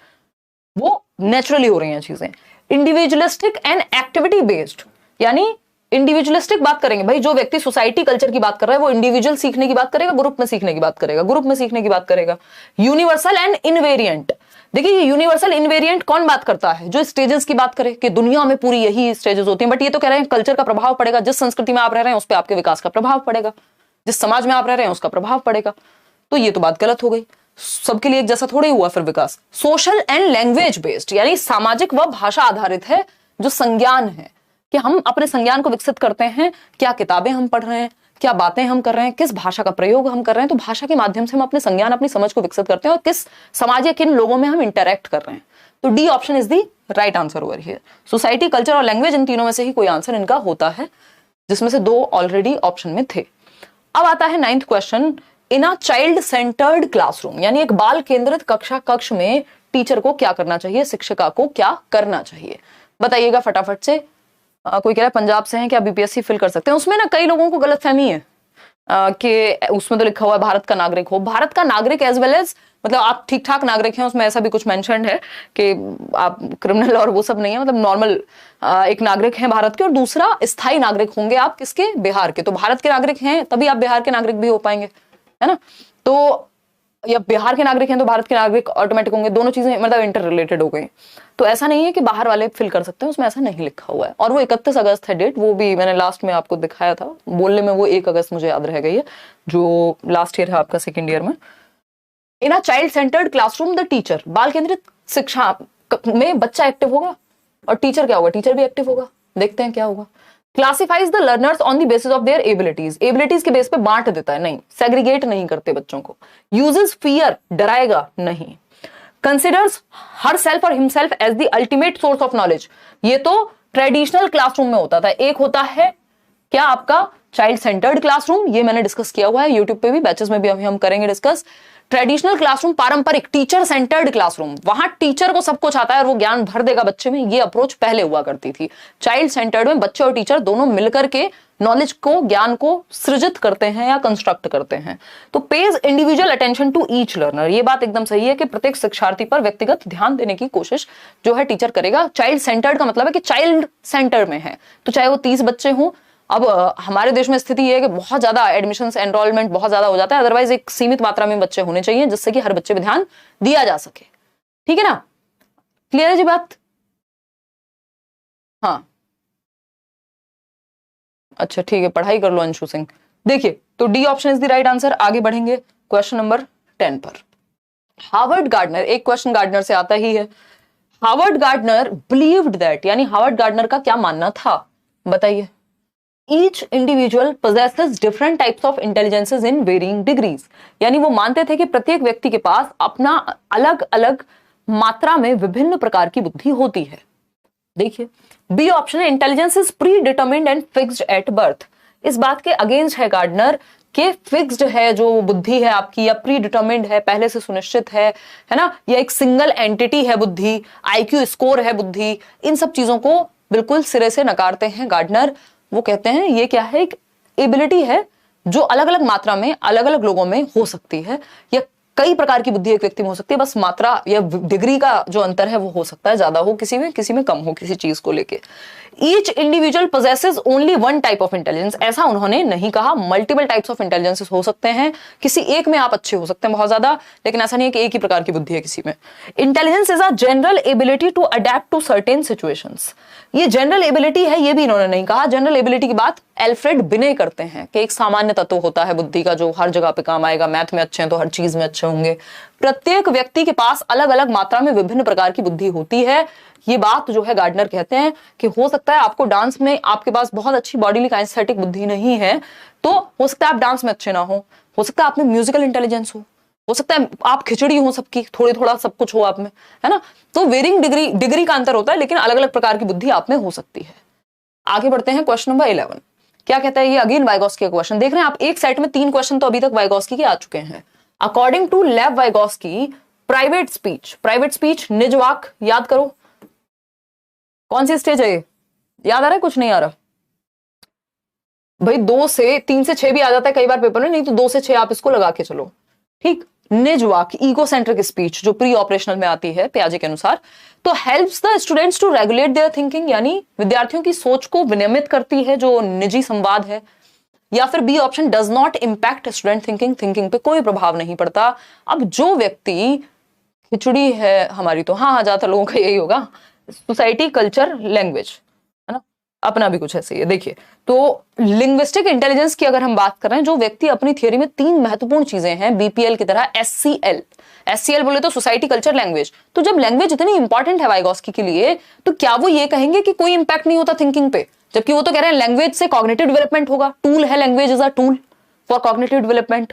S1: वो नेचुरली हो रही हैं चीजें। इंडिविजुअलिस्टिक एंड एक्टिविटी बेस्ड, यानी इंडिविजुअलिस्टिक बात करेंगे भाई, जो व्यक्ति सोसाइटी कल्चर की बात कर रहा है वो इंडिविजुअल सीखने की बात करेगा, ग्रुप में सीखने की बात करेगा, ग्रुप में सीखने की बात करेगा। यूनिवर्सल एंड इनवेरिएंट, देखिए यूनिवर्सल इनवेरिएंट कौन बात करता है, जो स्टेजेस की बात करे कि दुनिया में पूरी यही स्टेजेस होती हैं, बट ये तो कह रहे हैं कल्चर का प्रभाव पड़ेगा, जिस संस्कृति में आप रह रहे हैं उस पर आपके विकास का प्रभाव पड़ेगा, जिस समाज में आप रह रहे हैं उसका प्रभाव पड़ेगा। तो ये तो बात गलत हो गई, सबके लिए एक जैसा थोड़ा ही हुआ फिर विकास। सोशल एंड लैंग्वेज बेस्ड, यानी सामाजिक व भाषा आधारित है जो संज्ञान है, कि हम अपने संज्ञान को विकसित करते हैं, क्या किताबें हम पढ़ रहे हैं, क्या बातें हम कर रहे हैं, किस भाषा का प्रयोग हम कर रहे हैं, तो भाषा के माध्यम से हम अपने संज्ञान, अपनी समझ को विकसित करते हैं, और किस समाज या किन लोगों में हम इंटरेक्ट कर रहे हैं। तो D option is the right answer over here. Society, culture और लैंग्वेज, इन तीनों में से ही कोई आंसर इनका होता है, जिसमें से 2 ऑलरेडी ऑप्शन में थे। अब आता है 9th question. In a child centred classroom, यानी एक बाल केंद्रित कक्ष में टीचर को क्या करना चाहिए, शिक्षिका को क्या करना चाहिए, बताइएगा फटाफट से। कोई कह रहा है पंजाब से हैं, क्या BPSC फिल कर सकते हैं। उसमें ना कई लोगों को गलतफहमी है कि उसमें तो लिखा हुआ है भारत का नागरिक हो। भारत का नागरिक एज वेल एज, मतलब आप ठीक ठाक नागरिक हैं, उसमें ऐसा भी कुछ मेंशन्ड है कि आप क्रिमिनल और वो सब नहीं है, मतलब नॉर्मल एक नागरिक हैं भारत के, और दूसरा स्थायी नागरिक होंगे आप किसके, बिहार के। तो भारत के नागरिक हैं तभी आप बिहार के नागरिक भी हो पाएंगे, है ना। तो या बिहार के नागरिक हैं तो भारत के नागरिक ऑटोमेटिक होंगे, दोनों चीजें मतलब इंटर रिलेटेड हो गई। तो ऐसा नहीं है कि बाहर वाले फिल कर सकते हैं, उसमें ऐसा नहीं लिखा हुआ है। और वो 31 अगस्त है डेट, वो भी मैंने लास्ट में आपको दिखाया था, बोलने में वो 1 अगस्त मुझे याद रह गई है, जो लास्ट ईयर है आपका सेकेंड ईयर में। In a child centred classroom the teacher, बाल केंद्रित शिक्षा में बच्चा एक्टिव होगा और टीचर क्या होगा, टीचर भी एक्टिव होगा। देखते हैं क्या होगा। Classifies the learners on the basis of their abilities, abilities के बेस पे बांट देता है, नहीं सेग्रीगेट नहीं करते बच्चों को। यूजेस फियर, डराएगा नहीं। कंसिडर्स हर सेल्फ और himself as the ultimate source of knowledge, ये तो ट्रेडिशनल क्लासरूम में होता था। एक होता है क्या आपका चाइल्ड सेंटर्ड क्लासरूम, ये मैंने डिस्कस किया हुआ है यूट्यूब पे भी, बैचेस में भी अभी हम करेंगे डिस्कस। ट्रेडिशनल क्लासरूम, पारंपरिक टीचर सेंटर्ड क्लासरूम, वहां टीचर को सब कुछ आता है और वो ज्ञान भर देगा बच्चे में, ये अप्रोच पहले हुआ करती थी। चाइल्ड सेंटर्ड में बच्चे और टीचर दोनों मिलकर के नॉलेज को, ज्ञान को सृजित करते हैं या कंस्ट्रक्ट करते हैं। तो pays individual attention to each learner, ये बात एकदम सही है कि प्रत्येक शिक्षार्थी पर व्यक्तिगत ध्यान देने की कोशिश जो है टीचर करेगा। चाइल्ड सेंटर्ड का मतलब है कि चाइल्ड सेंटर में है, तो चाहे वो 30 बच्चे हों। अब हमारे देश में स्थिति ये है कि बहुत ज्यादा एडमिशंस, एनरोलमेंट बहुत ज्यादा हो जाता है, अदरवाइज एक सीमित मात्रा में बच्चे होने चाहिए जिससे कि हर बच्चे पे ध्यान दिया जा सके। ठीक है ना, क्लियर है जी बात? हाँ अच्छा ठीक है, पढ़ाई कर लो अंशु सिंह। देखिए, तो D option is the right answer. आगे बढ़ेंगे क्वेश्चन नंबर 10 पर। हार्वर्ड गार्डनर, एक क्वेश्चन गार्डनर से आता ही है। हार्वर्ड गार्डनर बिलीव्ड दैट, यानी हार्वर्ड गार्डनर का क्या मानना था, बताइए। Each individual possesses different types of intelligences in varying degrees, यानी वो मानते थे कि प्रत्येक व्यक्ति के पास अपना अलग अलग मात्रा में विभिन्न प्रकार की बुद्धि होती है। देखिए, बी ऑप्शन है intelligence is pre determined and fixed at birth. इस बात के अगेंस्ट है गार्डनर के फिक्स्ड है जो बुद्धि है आपकी, या प्री डिटर्मिन्ड है, पहले से सुनिश्चित है ना, या एक सिंगल एंटिटी है बुद्धि, आईक्यू स्कोर है बुद्धि। इन सब चीजों को बिल्कुल सिरे से नकारते हैं गार्डनर। वो कहते हैं ये क्या है, एक एबिलिटी है जो अलग अलग मात्रा में अलग अलग लोगों में हो सकती है, या कई प्रकार की बुद्धि एक व्यक्ति में हो सकती है, बस मात्रा या डिग्री का जो अंतर है वो हो सकता है, ज्यादा हो किसी में कम हो किसी चीज को लेके। Each individual possesses only one type of intelligence, ऐसा उन्होंने नहीं कहा, मल्टीपल टाइप्स ऑफ इंटेलिजेंसेस हो सकते हैं, किसी एक में आप अच्छे हो सकते हैं बहुत ज्यादा, लेकिन ऐसा नहीं है कि एक ही प्रकार की बुद्धि है किसी में। Intelligence is a general ability to adapt to certain situations, ये जनरल एबिलिटी है, ये भी इन्होंने नहीं कहा। जनरल एबिलिटी की बात एल्फ्रेड बिने करते हैं कि एक सामान्य तत्व होता है बुद्धि का जो हर जगह पे काम आएगा, मैथ में अच्छे हैं तो हर चीज में अच्छे होंगे। प्रत्येक व्यक्ति के पास अलग अलग मात्रा में विभिन्न प्रकार की बुद्धि होती है। ये बात जो है गार्डनर कहते हैं कि हो सकता है आपको डांस में, आपके पास बहुत अच्छी बॉडीली काइनेस्थेटिक बुद्धि नहीं है, तो हो सकता है आप डांस में अच्छे ना हो सकता है आप में म्यूजिकल इंटेलिजेंस हो सकता है आप खिचड़ी हो सबकी, थोड़ी थोड़ा सब कुछ हो आप में, है ना। तो वेरिंग डिग्री का अंतर होता है, लेकिन अलग अलग प्रकार की बुद्धि आप में हो सकती है। आगे बढ़ते हैं क्वेश्चन नंबर 11। क्या कहता है ये, अगेन वाइगोस्की का क्वेश्चन। देख रहे हैं आप, एक सेट में 3 क्वेश्चन तो अभी तक वाइगोस्की के आ चुके हैं। अकॉर्डिंग टू लेव वाइगोस्की, प्राइवेट स्पीच निज वाक, याद करो कौन सी स्टेज है ये, याद आ रहा है, कुछ नहीं आ रहा भाई? 2 से 3 से 6 भी आ जाता है कई बार पेपर में, नहीं तो 2 से 6 आप इसको लगा के चलो, ठीक। निज वाक, ईगोसेंट्रिक स्पीच जो प्री ऑपरेशनल में आती है पियाजे के अनुसार, तो helps the students to regulate their thinking, यानी विद्यार्थियों की सोच को विनियमित करती है जो निजी संवाद है। या फिर B option, does not impact student thinking पे कोई प्रभाव नहीं पड़ता। अब जो व्यक्ति, खिचड़ी है हमारी तो, हाँ ज्यादातर लोगों का यही होगा, सोसाइटी, कल्चर, लैंग्वेज, है ना, अपना भी कुछ ऐसे ही है। देखिए, तो लिंग्विस्टिक इंटेलिजेंस की अगर हम बात कर रहे हैं, जो व्यक्ति अपनी थियोरी में 3 महत्वपूर्ण चीजें हैं बीपीएल की तरह, एससीएल बोले तो सोसाइटी, कल्चर, लैंग्वेज। तो जब लैंग्वेज इतनी इंपॉर्टेंट है वाइगोस्की के लिए, तो क्या वो ये कहेंगे कि कोई इंपैक्ट नहीं होता थिंकिंग पे? जबकि वो तो कह रहे हैं लैंग्वेज से कॉग्निटिव डेवलपमेंट होगा, टूल है language, is a tool for cognitive development.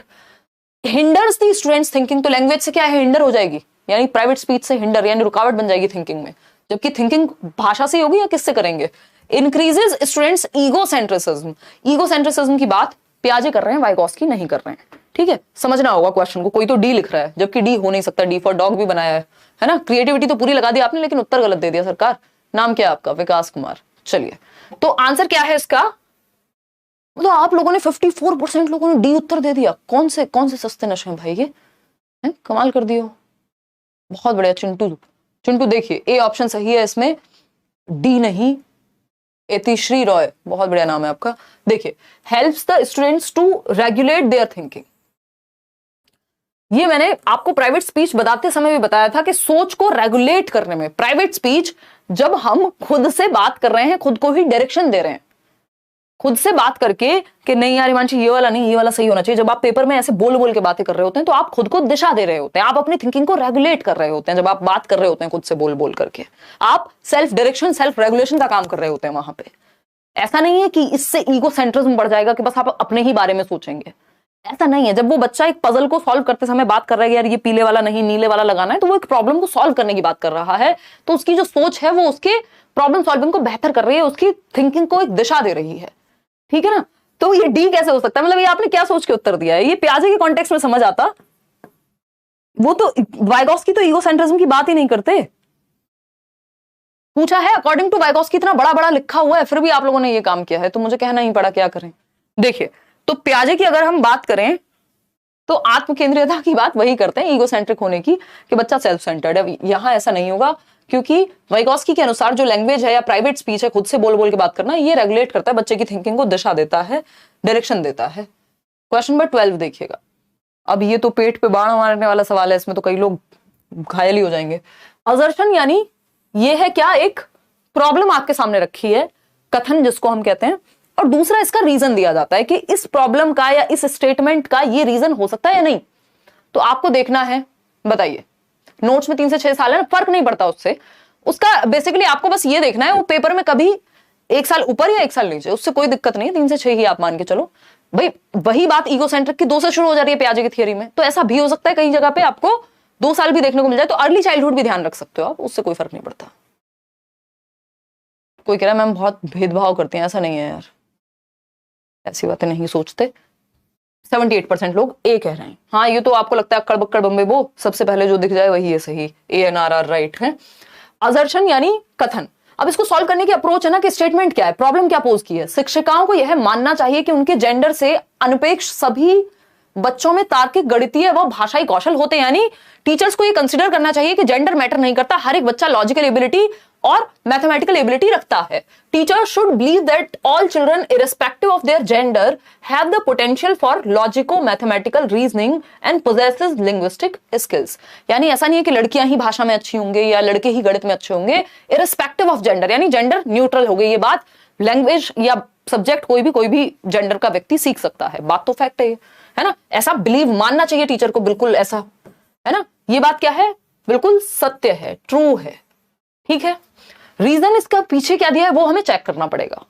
S1: Hinders the students thinking, तो लैंग्वेज से क्या है, हिंडर हो जाएगी, यानी प्राइवेट स्पीच से हिंडर, यानी रुकावट बन जाएगी थिंकिंग में। जबकि थिंकिंग भाषा से होगी या किससे करेंगे? इंक्रीजेस स्टूडेंट्स ईगोसेंट्रिसिज्म की बात पियाजे कर रहे हैं, वाइगोस्की नहीं कर रहे हैं, ठीक है। समझना होगा क्वेश्चन को, कोई तो डी लिख रहा है जबकि डी हो नहीं सकता, डी फॉर डॉग भी बनाया है ना। क्रिएटिविटी तो पूरी लगा दी आपने, लेकिन उत्तर गलत दे दिया सरकार। नाम क्या है आपका? विकास कुमार। चलिए, तो आंसर क्या है इसका? मतलब आप लोगों ने 54% लोगों ने डी उत्तर दे दिया। कौन से सस्ते नशे हैं भाई ये, है? कमाल कर दियो, बहुत बढ़िया। चिंटू देखिए, ए ऑप्शन सही है इसमें, डी नहीं। एतिश्री रॉय, बहुत बढ़िया नाम है आपका। देखिए, helps the students to regulate their thinking, ये मैंने आपको प्राइवेट स्पीच बताते समय भी बताया था कि सोच को रेगुलेट करने में, प्राइवेट स्पीच जब हम खुद से बात कर रहे हैं, खुद को ही डायरेक्शन दे रहे हैं, खुद से बात करके कि नहीं यार हिमांशी ये वाला नहीं, ये वाला सही होना चाहिए। जब आप पेपर में ऐसे बोल के बातें कर रहे होते हैं तो आप खुद को दिशा दे रहे होते हैं, आप अपनी थिंकिंग को रेगुलेट कर रहे होते हैं। जब आप बात कर रहे होते हैं खुद से बोल करके, आप सेल्फ डायरेक्शन, सेल्फ रेगुलेशन का काम कर रहे होते हैं वहां पे। ऐसा नहीं है कि इससे ईगो सेंट्रिज्म बढ़ जाएगा कि बस आप अपने ही बारे में सोचेंगे, ऐसा नहीं है। जब वो बच्चा एक पजल को सॉल्व करते समय बात कर रहा है यार ये पीले वाला नहीं नीले वाला लगाना है, तो वो एक प्रॉब्लम को सॉल्व करने की बात कर रहा है, तो उसकी जो सोच है वो उसके प्रॉब्लम सॉल्विंग को बेहतर कर रही है, उसकी थिंकिंग को एक दिशा दे रही है। ठीक है ना। तो ये डी कैसे हो सकता है, मतलब ये आपने क्या सोच के उत्तर दिया है, ये प्याजे के कॉन्टेक्स्ट में समझ आता। वो तो वाइगॉस्की तो ईगोसेंट्रिज्म की बात ही नहीं करते। पूछा है अकॉर्डिंग टू वाइगॉस्की, इतना बड़ा बड़ा लिखा हुआ है, फिर भी आप लोगों ने ये काम किया है, तो मुझे कहना ही पड़ा क्या करें। देखिए, तो प्याजे की अगर हम बात करें तो आत्म केंद्रीयता की बात वही करते हैं, ईगोसेंट्रिक होने की, कि बच्चा सेल्फ सेंटर्ड है। यहां ऐसा नहीं होगा, क्योंकि वाइगॉस्की के अनुसार जो लैंग्वेज है या प्राइवेट स्पीच है, खुद से बोल बोल के बात करना, ये रेगुलेट करता है बच्चे की थिंकिंग को, दिशा देता है, डायरेक्शन देता है। क्वेश्चन नंबर 12 देखिएगा। अब ये तो पेट पे बाण मारने वाला सवाल है, इसमें तो कई लोग घायल ही हो जाएंगे। असर्शन यानी ये है क्या, एक प्रॉब्लम आपके सामने रखी है, कथन जिसको हम कहते हैं, और दूसरा इसका रीजन दिया जाता है कि इस प्रॉब्लम का या इस स्टेटमेंट का ये रीजन हो सकता है या नहीं। तो आपको देखना है, बताइए, नोट्स में 3 से 6 साल है, फर्क नहीं पड़ता उससे। उसका बेसिकली आपको बस ये देखना है, वो पेपर में कभी 1 साल ऊपर या 1 साल नीचे, उससे कोई दिक्कत नहीं है, 3 से 6 ही आप मान के चलो। भाई वही बात ईगोसेंट्रिक की 2 से शुरू हो जा रही है प्याजे की थियरी में, तो ऐसा भी हो सकता है कई जगह पे आपको 2 साल भी देखने को मिल जाए, तो अर्ली चाइल्डहुड भी ध्यान रख सकते हो आप, उससे कोई फर्क नहीं पड़ता। कोई कह रहा है मैम बहुत भेदभाव करते हैं, ऐसा नहीं है यार, ऐसी बातें नहीं सोचते। 78% लोग ए कह रहे हैं। हाँ, ये तो आपको लगता है अक्कड़ बक्कड़ बम्बे वो सबसे पहले जो दिख जाए वही है सही, ANRR राइट है। असर्शन यानी कथन। अब इसको सॉल्व करने की अप्रोच है ना, कि स्टेटमेंट क्या है, प्रॉब्लम क्या पोज की है। शिक्षिकाओं को यह मानना चाहिए कि उनके जेंडर से अनपेक्ष सभी बच्चों में तार्किक, गणितीय व भाषाई कौशल होते हैं। यानी टीचर्स को यह कंसीडर करना चाहिए कि जेंडर मैटर नहीं करता, हर एक बच्चा लॉजिकल एबिलिटी और मैथमेटिकल एबिलिटी रखता है। Teachers should believe that all children irrespective of their gender have the potential for logico mathematical reasoning and possesses linguistic skills. यानी ऐसा नहीं है कि लड़कियां ही भाषा में अच्छी होंगे या लड़के ही गणित में अच्छे होंगे, इररिस्पेक्टिव ऑफ जेंडर, यानी जेंडर न्यूट्रल हो गई ये बात। लैंग्वेज या सब्जेक्ट कोई भी जेंडर का व्यक्ति सीख सकता है, बात तो फैक्ट है ना। ऐसा बिलीव मानना चाहिए टीचर को, बिल्कुल ऐसा है ना। ये बात क्या है, बिल्कुल सत्य है, ट्रू है, ठीक है। रीजन इसका पीछे क्या दिया है वो हमें चेक करना पड़ेगा।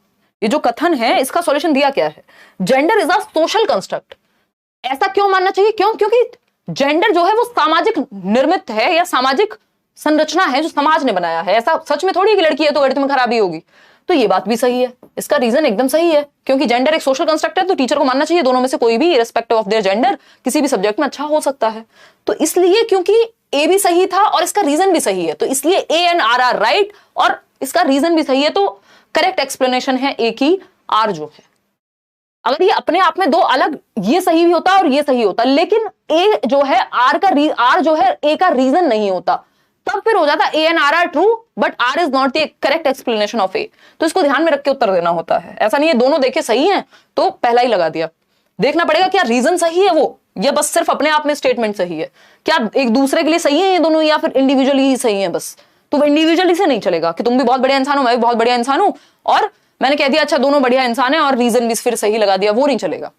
S1: ये जो कथन है इसका सॉल्यूशन दिया क्या है, gender is a social construct. ऐसा क्यों मानना चाहिए, क्यों, क्योंकि जेंडर जो है वो सामाजिक निर्मित है या सामाजिक संरचना है जो समाज ने बनाया है। ऐसा सच में थोड़ी कि लड़की है तो गणित में खराबी होगी, तो ये बात भी सही है, इसका रीजन एकदम सही है, क्योंकि जेंडर एक सोशल कंस्ट्रक्ट है, तो टीचर को मानना चाहिए दोनों में से कोई भी इररिस्पेक्टिव ऑफ देयर जेंडर किसी भी सब्जेक्ट में अच्छा हो सकता है। तो इसलिए क्योंकि ए भी सही था और इसका रीजन भी सही है, तो इसलिए ANRR राइट, और इसका रीजन भी सही है, तो करेक्ट एक्सप्लेनेशन है ए की आर जो है। अगर ये अपने आप में दो अलग, ये सही भी होता और ये सही होता, लेकिन ए जो है आर जो है ए का रीजन नहीं होता, तब फिर हो जाता ANRR true but R is not the correct explanation of A. तो इसको ध्यान में रख के उत्तर देना होता है, ऐसा नहीं है दोनों देखे सही हैं तो पहला ही लगा दिया। देखना पड़ेगा क्या रीजन सही है वो, या बस सिर्फ अपने आप में स्टेटमेंट सही है, क्या एक दूसरे के लिए सही है ये दोनों, या फिर इंडिविजुअली ही सही है बस। तो वो इंडिविजुअली से नहीं चलेगा कि तुम भी बहुत बढ़िया इंसान हो, मैं भी बहुत बढ़िया इंसान हूं, और मैंने कह दिया अच्छा दोनों बढ़िया इंसान है और रीजन भी फिर सही लगा दिया, वो नहीं चलेगा।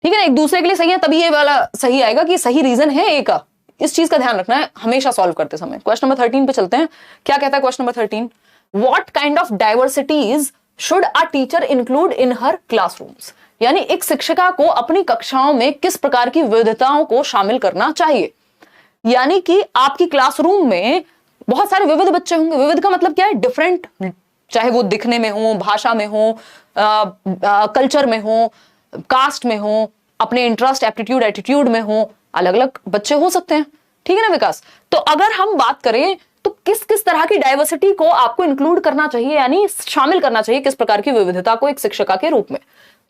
S1: ठीक है ना, एक दूसरे के लिए सही है तभी ये वाला सही आएगा कि सही रीजन है ए का। इस चीज का ध्यान रखना है हमेशा सॉल्व करते समय। क्वेश्चन नंबर 13 पे चलते हैं, क्या कहता है question number 13, what kind of diversities should a teacher include in her classrooms. यानी एक शिक्षिका को अपनी कक्षाओं में किस प्रकार की विविधताओं को शामिल करना चाहिए। यानी कि आपकी क्लासरूम में बहुत सारे विविध बच्चे होंगे। विविध का मतलब क्या है, डिफरेंट, चाहे वो दिखने में हो, भाषा में हो, कल्चर में हो, कास्ट में हो, अपने इंटरेस्ट एप्टीट्यूड एटीट्यूड में हो, अलग अलग बच्चे हो सकते हैं, ठीक है ना विकास। तो अगर हम बात करें तो किस किस तरह की डाइवर्सिटी को आपको इंक्लूड करना चाहिए, यानी शामिल करना चाहिए किस प्रकार की विविधता को एक शिक्षिका के रूप में।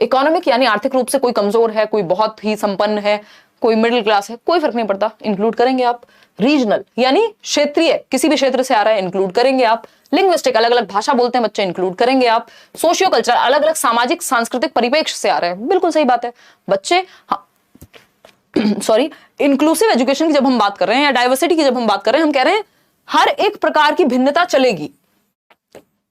S1: इकोनॉमिक यानी आर्थिक रूप से कोई कमजोर है, कोई बहुत ही संपन्न है, कोई मिडिल क्लास है, कोई फर्क नहीं पड़ता, इंक्लूड करेंगे आप। रीजनल यानी क्षेत्रीय, किसी भी क्षेत्र से आ रहा है, इंक्लूड करेंगे आप। लिंग्विस्टिक, अलग अलग भाषा बोलते हैं बच्चे, इंक्लूड करेंगे आप। सोशियो कल्चर, अलग अलग सामाजिक सांस्कृतिक परिप्रेक्ष्य से आ रहे हैं, बिल्कुल सही बात है बच्चे। सॉरी, इंक्लूसिव एजुकेशन की जब हम बात कर रहे हैं या डाइवर्सिटी की जब हम बात कर रहे हैं, हम कह रहे हैं हर एक प्रकार की भिन्नता चलेगी,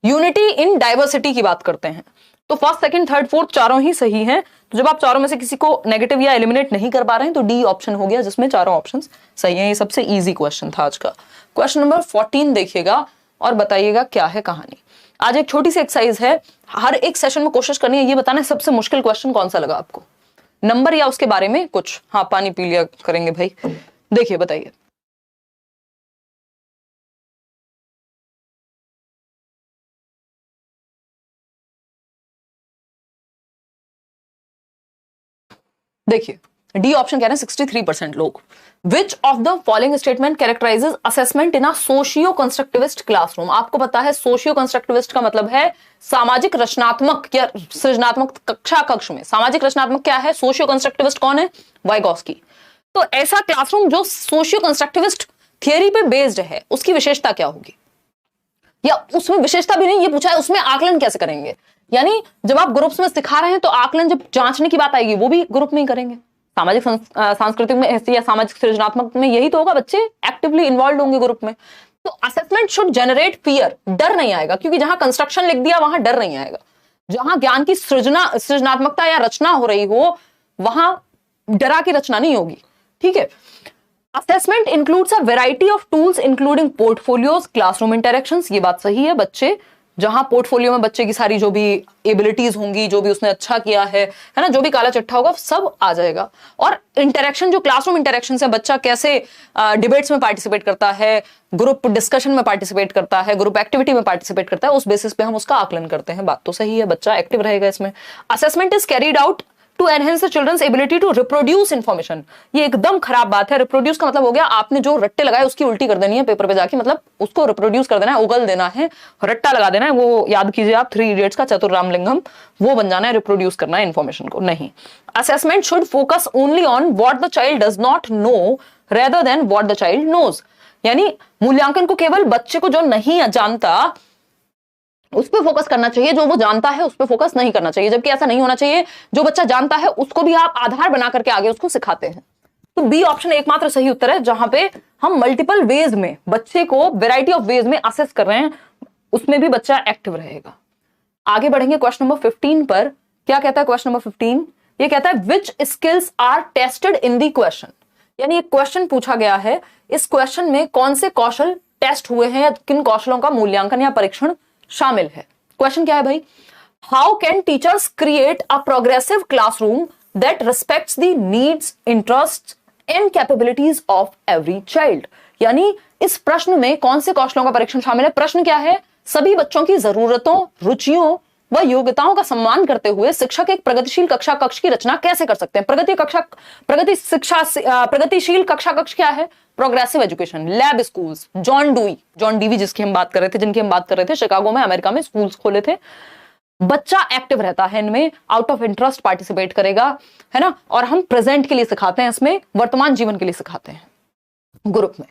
S1: यूनिटी इन डाइवर्सिटी की बात करते हैं। तो फर्स्ट, सेकंड, थर्ड, फोर्थ चारों ही सही हैं। तो जब आप चारों में से किसी को नेगेटिव या एलिमिनेट नहीं कर पा रहे हैं तो डी ऑप्शन हो गया जिसमें चारों ऑप्शंस सही हैं। ये सबसे इजी क्वेश्चन था आज का। क्वेश्चन नंबर 14 देखिएगा और बताइएगा क्या है कहानी। आज एक छोटी सी एक्सरसाइज है, हर एक सेशन में कोशिश करनी है ये बताना सबसे मुश्किल क्वेश्चन कौन सा लगा आपको, नंबर या उसके बारे में कुछ। हाँ, पानी पी लिया करेंगे भाई। देखिए बताइए, देखिए डी ऑप्शन कह रहे हैं 63% लोग। Which of the following statement कैरेक्टराइजेस assessment in a socio constructivist classroom. आपको पता है सोशियो कंस्ट्रक्टिविस्ट का मतलब है सामाजिक रचनात्मक या सृजनात्मक कक्षा कक्ष में। सामाजिक रचनात्मक क्या है? सोशियो कंस्ट्रक्टिविस्ट कौन है? वाइगॉस्की। तो ऐसा क्लासरूम जो सोशियो कंस्ट्रक्टिविस्ट थियरी पे बेस्ड है, उसकी विशेषता क्या होगी? या उसमें विशेषता भी नहीं, ये पूछा है उसमें आकलन कैसे करेंगे। यानी जब आप ग्रुप्स में सिखा रहे हैं तो आकलन जब जांचने की बात आएगी वो भी ग्रुप में ही करेंगे। सामाजिक सांस्कृतिक में ऐसी या सामाजिक सृजनात्मक में यही तो होगा, बच्चे एक्टिवली इन्वॉल्व होंगे ग्रुप में। तो असेसमेंट शुड जनरेट फियर, डर नहीं आएगा, क्योंकि जहां कंस्ट्रक्शन लिख दिया वहां डर नहीं आएगा। जहां ज्ञान की सृजनात्मकता या रचना हो रही हो वहां डरा की रचना नहीं होगी। ठीक है। Assessment includes a variety of tools including portfolios, classroom interactions. ये बात सही है। बच्चे जहां पोर्टफोलियो में बच्चे की सारी जो भी एबिलिटीज होंगी, जो भी उसने अच्छा किया है ना, जो भी काला चिट्ठा होगा सब आ जाएगा। और इंटरेक्शन जो क्लासरूम इंटरेक्शन है, बच्चा कैसे डिबेट्स में पार्टिसिपेट करता है, ग्रुप डिस्कशन में पार्टिसिपेट करता है, ग्रुप एक्टिविटी में पार्टिसिपेट करता है, उस बेसिस पे हम उसका आकलन करते हैं। बात तो सही है, बच्चा एक्टिव रहेगा इसमें। Assessment is carried out to enhance the children's ability to reproduce information. ये एकदम खराब बात है। रिप्रोड्यूस का मतलब हो गया आपने जो रट्टे लगाए उसकी उल्टी कर देनी है पेपर पे जाके, मतलब उसको रिप्रोड्यूस कर देना है, उगल देना है, रट्टा लगा देना है। वो याद कीजिए आप 3 इडियट्स का चतुर रामलिंगम, वो बन जाना है, रिप्रोड्यूस करना है इन्फॉर्मेशन को नहीं। Assessment should focus only on what the child does not know rather than what the child knows. यानी मूल्यांकन को केवल बच्चे को जो नहीं जानता उस पर फोकस करना चाहिए, जो वो जानता है उस पर फोकस नहीं करना चाहिए। जबकि ऐसा नहीं होना चाहिए, जो बच्चा जानता है उसको भी आप आधार बना करके आगे उसको सिखाते हैं। तो बी ऑप्शन एकमात्र सही उत्तर है, जहां पे हम मल्टीपल वेज में बच्चे को वैरायटी ऑफ वेज में असेस कर रहे हैं, उसमें भी बच्चा एक्टिव रहेगा। आगे बढ़ेंगे क्वेश्चन नंबर 15 पर। क्या कहता है क्वेश्चन नंबर 15? ये कहता है which skills are tested in the question. यानी एक क्वेश्चन पूछा गया है, इस क्वेश्चन में कौन से कौशल टेस्ट हुए हैं या किन कौशलों का मूल्यांकन या परीक्षण शामिल है। क्वेश्चन क्या है भाई? How can teachers create a progressive classroom that respects the needs, interest and capabilities of every child. यानी इस प्रश्न में कौन से कौशलों का परीक्षण शामिल है? प्रश्न क्या है? सभी बच्चों की जरूरतों, रुचियों व योग्यताओं का सम्मान करते हुए शिक्षक एक प्रगतिशील कक्षा कक्ष की रचना कैसे कर सकते हैं। प्रगतिशील कक्षा कक्ष क्या है? Progressive education, lab schools, John Dewey जिनकी हम बात कर रहे थे, शिकागो में, अमेरिका में स्कूल्स खोले थे। बच्चा एक्टिव रहता है इनमें, आउट ऑफ इंटरेस्ट पार्टिसिपेट करेगा, है ना। और हम प्रेजेंट के लिए सिखाते हैं, इसमें वर्तमान जीवन के लिए सिखाते हैं ग्रुप में।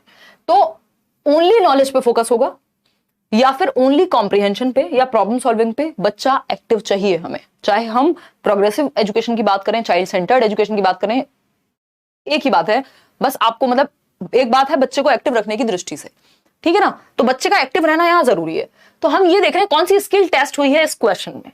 S1: तो ओनली नॉलेज पे फोकस होगा या फिर ओनली कॉम्प्रिहेंशन पे या प्रॉब्लम सॉल्विंग पे। बच्चा एक्टिव चाहिए हमें, चाहे हम प्रोग्रेसिव एजुकेशन की बात करें, चाइल्ड सेंटर्ड एजुकेशन की बात करें, एक ही बात है। बस आपको मतलब एक बात है बच्चे को एक्टिव रखने की दृष्टि से, ठीक है ना। तो बच्चे का एक्टिव रहना यहां जरूरी है। तो हम ये देख रहे हैं कौन सी स्किल टेस्ट हुई है इस क्वेश्चन में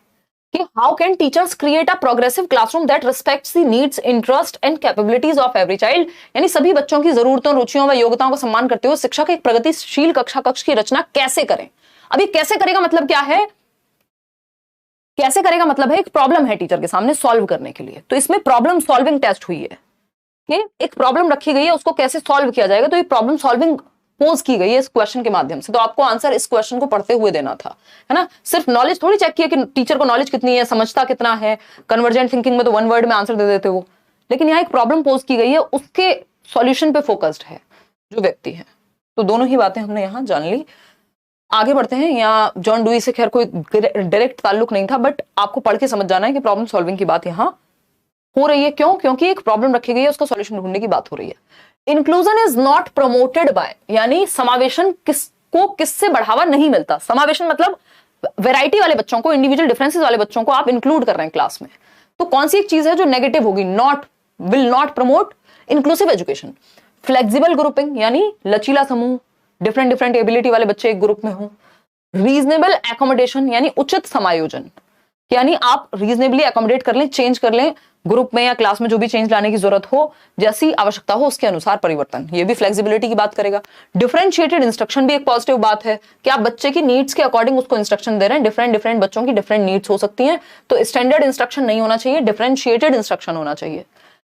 S1: कि how can teachers create a progressive classroom that respects the needs, interest and capabilities of every child. यानी सभी बच्चों की जरूरतों, रुचियों व योग्यताओं का सम्मान करते हुए शिक्षक एक प्रगतिशील कक्षा कक्ष की रचना कैसे करें। अभी कैसे करेगा मतलब क्या है? कैसे करेगा मतलब है एक प्रॉब्लम है टीचर के सामने सॉल्व करने के लिए, तो इसमें प्रॉब्लम सॉल्विंग टेस्ट हुई है कि एक प्रॉब्लम रखी गई है, उसको कैसे सॉल्व किया जाएगा। तो ये प्रॉब्लम सॉल्विंग पोज की गई है इस क्वेश्चन के माध्यम से। तो आपको आंसर इस क्वेश्चन को पढ़ते हुए देना था, है ना। सिर्फ नॉलेज थोड़ी चेक किया कि टीचर को नॉलेज कितनी है, समझता कितना है। कन्वर्जेंट थिंकिंग में तो 1 वर्ड में आंसर दे देते वो, लेकिन यहाँ एक प्रॉब्लम पोज की गई है, उसके सॉल्यूशन पे फोकस्ड है जो व्यक्ति है। तो दोनों ही बातें हमने यहाँ जान ली। आगे बढ़ते हैं। यहाँ जॉन डुई से खैर कोई डायरेक्ट ताल्लुक नहीं था, बट आपको पढ़ के समझ जाना है कि प्रॉब्लम सॉल्विंग की बात यहाँ हो रही है। क्यों? क्योंकि एक प्रॉब्लम रखी गई है, उसका सॉल्यूशन ढूंढने की बात हो रही है। Inclusion is not promoted by, यानी समावेशन किससे बढ़ावा नहीं मिलता। समावेशन मतलब वैरायटी वाले बच्चों को, इंडिविजुअल डिफरेंसेस वाले बच्चों को आप इंक्लूड कर रहे हैं क्लास में। तो कौन सी एक चीज है जो नेगेटिव होगी? Will not promote inclusive education. Flexible grouping, यानी लचीला समूह, डिफरेंट एबिलिटी वाले बच्चे एक ग्रुप में हो। रीजनेबल एकोमोडेशन, यानी उचित समायोजन, यानी आप रीजनेबली एकोमोडेट कर लें, चेंज कर लें ग्रुप में या क्लास में, जो भी चेंज लाने की जरूरत हो, जैसी आवश्यकता हो उसके अनुसार परिवर्तन, ये भी फ्लेक्सिबिलिटी की बात करेगा। डिफरेंशिएटेड इंस्ट्रक्शन भी एक पॉजिटिव बात है कि आप बच्चे की नीड्स के अकॉर्डिंग उसको इंस्ट्रक्शन दे रहे हैं। डिफरेंट बच्चों की डिफरेंट नीड्स हो सकती हैं, तो स्टैंडर्ड इंस्ट्रक्शन नहीं होना चाहिए, डिफरेंशिएटेड इंस्ट्रक्शन होना चाहिए।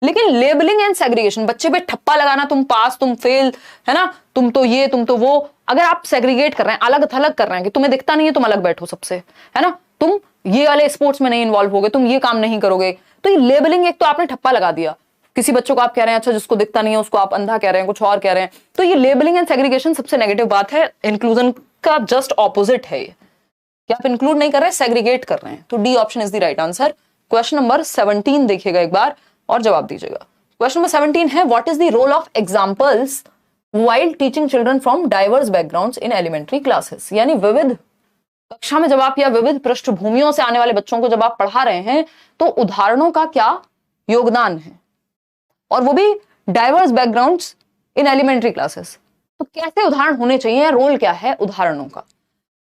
S1: लेकिन लेबलिंग एंड सेग्रीगेशन, बच्चे पे ठप्पा लगाना, तुम पास, तुम फेल, है ना, तुम तो ये, तुम तो वो, अगर आप सेग्रीगेट कर रहे हैं, अलग थलग कर रहे हैं कि तुम्हें दिखता नहीं है, तुम अलग बैठो सबसे, है ना, तुम ये वाले स्पोर्ट्स में नहीं इन्वॉल्व होगे, तुम ये काम नहीं करोगे, तो ये लेबलिंग एक तो आपने ठप्पा लगा दिया, किसी बच्चों को आप कह रहे हैं अच्छा जिसको दिखता नहीं है उसको आप अंधा कह रहे हैं, कुछ और कह रहे हैं, तो ये लेबलिंग एंड सेग्रीगेशन सबसे नेगेटिव बात है। इंक्लूजन का जस्ट ऑपोजिट है ये, कि आप इंक्लूड नहीं कर रहे हैं, सेग्रीगेट कर रहे हैं। तो D option is the right answer. Question number 17 देखिएगा एक बार और जवाब दीजिएगा। क्वेश्चन नंबर 17 है, what is the role of examples while teaching children from diverse backgrounds in elementary classes. यानी विविध कक्षा में जब आप या विविध पृष्ठभूमियों से आने वाले बच्चों को जब आप पढ़ा रहे हैं तो उदाहरणों का क्या योगदान है, और वो भी diverse backgrounds in elementary classes. तो कैसे उदाहरण होने चाहिए, रोल क्या है उदाहरणों का।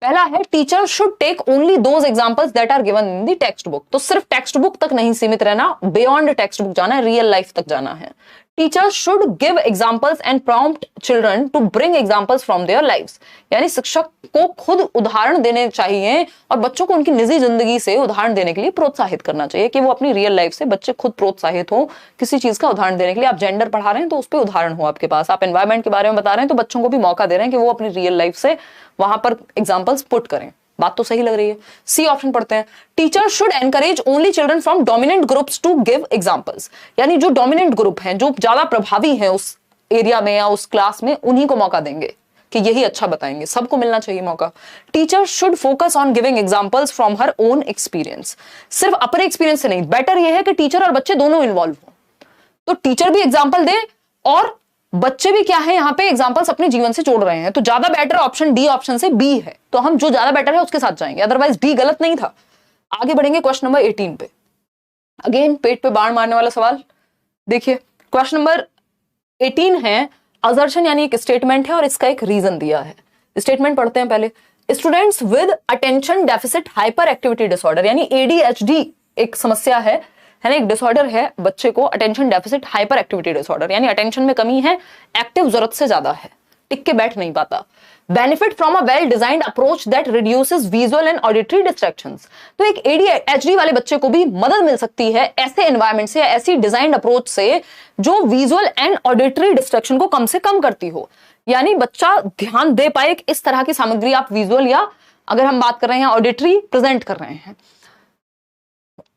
S1: पहला है, teacher should take only those examples that are given in the text book. तो सिर्फ टेक्स्ट बुक तक नहीं सीमित रहना, बियॉन्ड टेक्स्ट बुक जाना है, रियल लाइफ तक जाना है। Teacher should give examples and prompt children to bring examples from their lives. यानी शिक्षक को खुद उदाहरण देने चाहिए और बच्चों को उनकी निजी जिंदगी से उदाहरण देने के लिए प्रोत्साहित करना चाहिए, कि वो अपनी रियल लाइफ से बच्चे खुद प्रोत्साहित हो किसी चीज का उदाहरण देने के लिए। आप जेंडर पढ़ा रहे हैं तो उस पर उदाहरण हो आपके पास, आप एनवायरमेंट के बारे में बता रहे हैं तो बच्चों को भी मौका दे रहे हैं कि वो अपनी रियल लाइफ से वहां पर एग्जाम्पल्स पुट करें। बात तो सही लग रही है। सी ऑप्शन पढ़ते हैं, teacher should encourage only children from dominant groups to give examples. यानी जो डोमिनेंट ग्रुप हैं, जो ज्यादा प्रभावी हैं उस एरिया में या उस क्लास में, उन्हीं को मौका देंगे कि यही अच्छा बताएंगे, सबको मिलना चाहिए मौका। Teacher should focus on giving examples from her own experience. सिर्फ अपने एक्सपीरियंस से नहीं, बेटर यह है कि टीचर और बच्चे दोनों इन्वॉल्व हो। तो टीचर भी एग्जाम्पल दे और बच्चे भी क्या है यहाँ पे एग्जांपल्स अपने जीवन से जोड़ रहे हैं। तो ज्यादा बेटर ऑप्शन डी ऑप्शन से बी है, तो हम जो ज्यादा बेटर है उसके साथ जाएंगे, अदरवाइज डी गलत नहीं था। आगे बढ़ेंगे क्वेश्चन नंबर 18 पे। अगेन पेट पे बाण मारने वाला सवाल देखिए। क्वेश्चन नंबर 18 है, असर्शन यानी एक स्टेटमेंट है और इसका एक रीजन दिया है। स्टेटमेंट पढ़ते हैं पहले। Students with attention deficit hyper activity disorder, यानी एडीएचडी एक समस्या है ना, एक डिसऑर्डर है बच्चे को, attention deficit hyper activity disorder, यानी अटेंशन में कमी है, एक्टिव जरूरत से ज्यादा है, टिक के बैठ नहीं पाता। Benefit from a well designed approach that reduces visual and auditory distractions. तो एक एडीएचडी वाले बच्चे को भी मदद मिल सकती है ऐसे एनवायरमेंट से, ऐसी डिजाइंड अप्रोच से जो विजुअल एंड ऑडिटरी डिस्ट्रैक्शन को कम से कम करती हो। यानी बच्चा ध्यान दे पाए कि इस तरह की सामग्री आप विजुअल या अगर हम बात कर रहे हैं ऑडिटरी प्रेजेंट कर रहे हैं।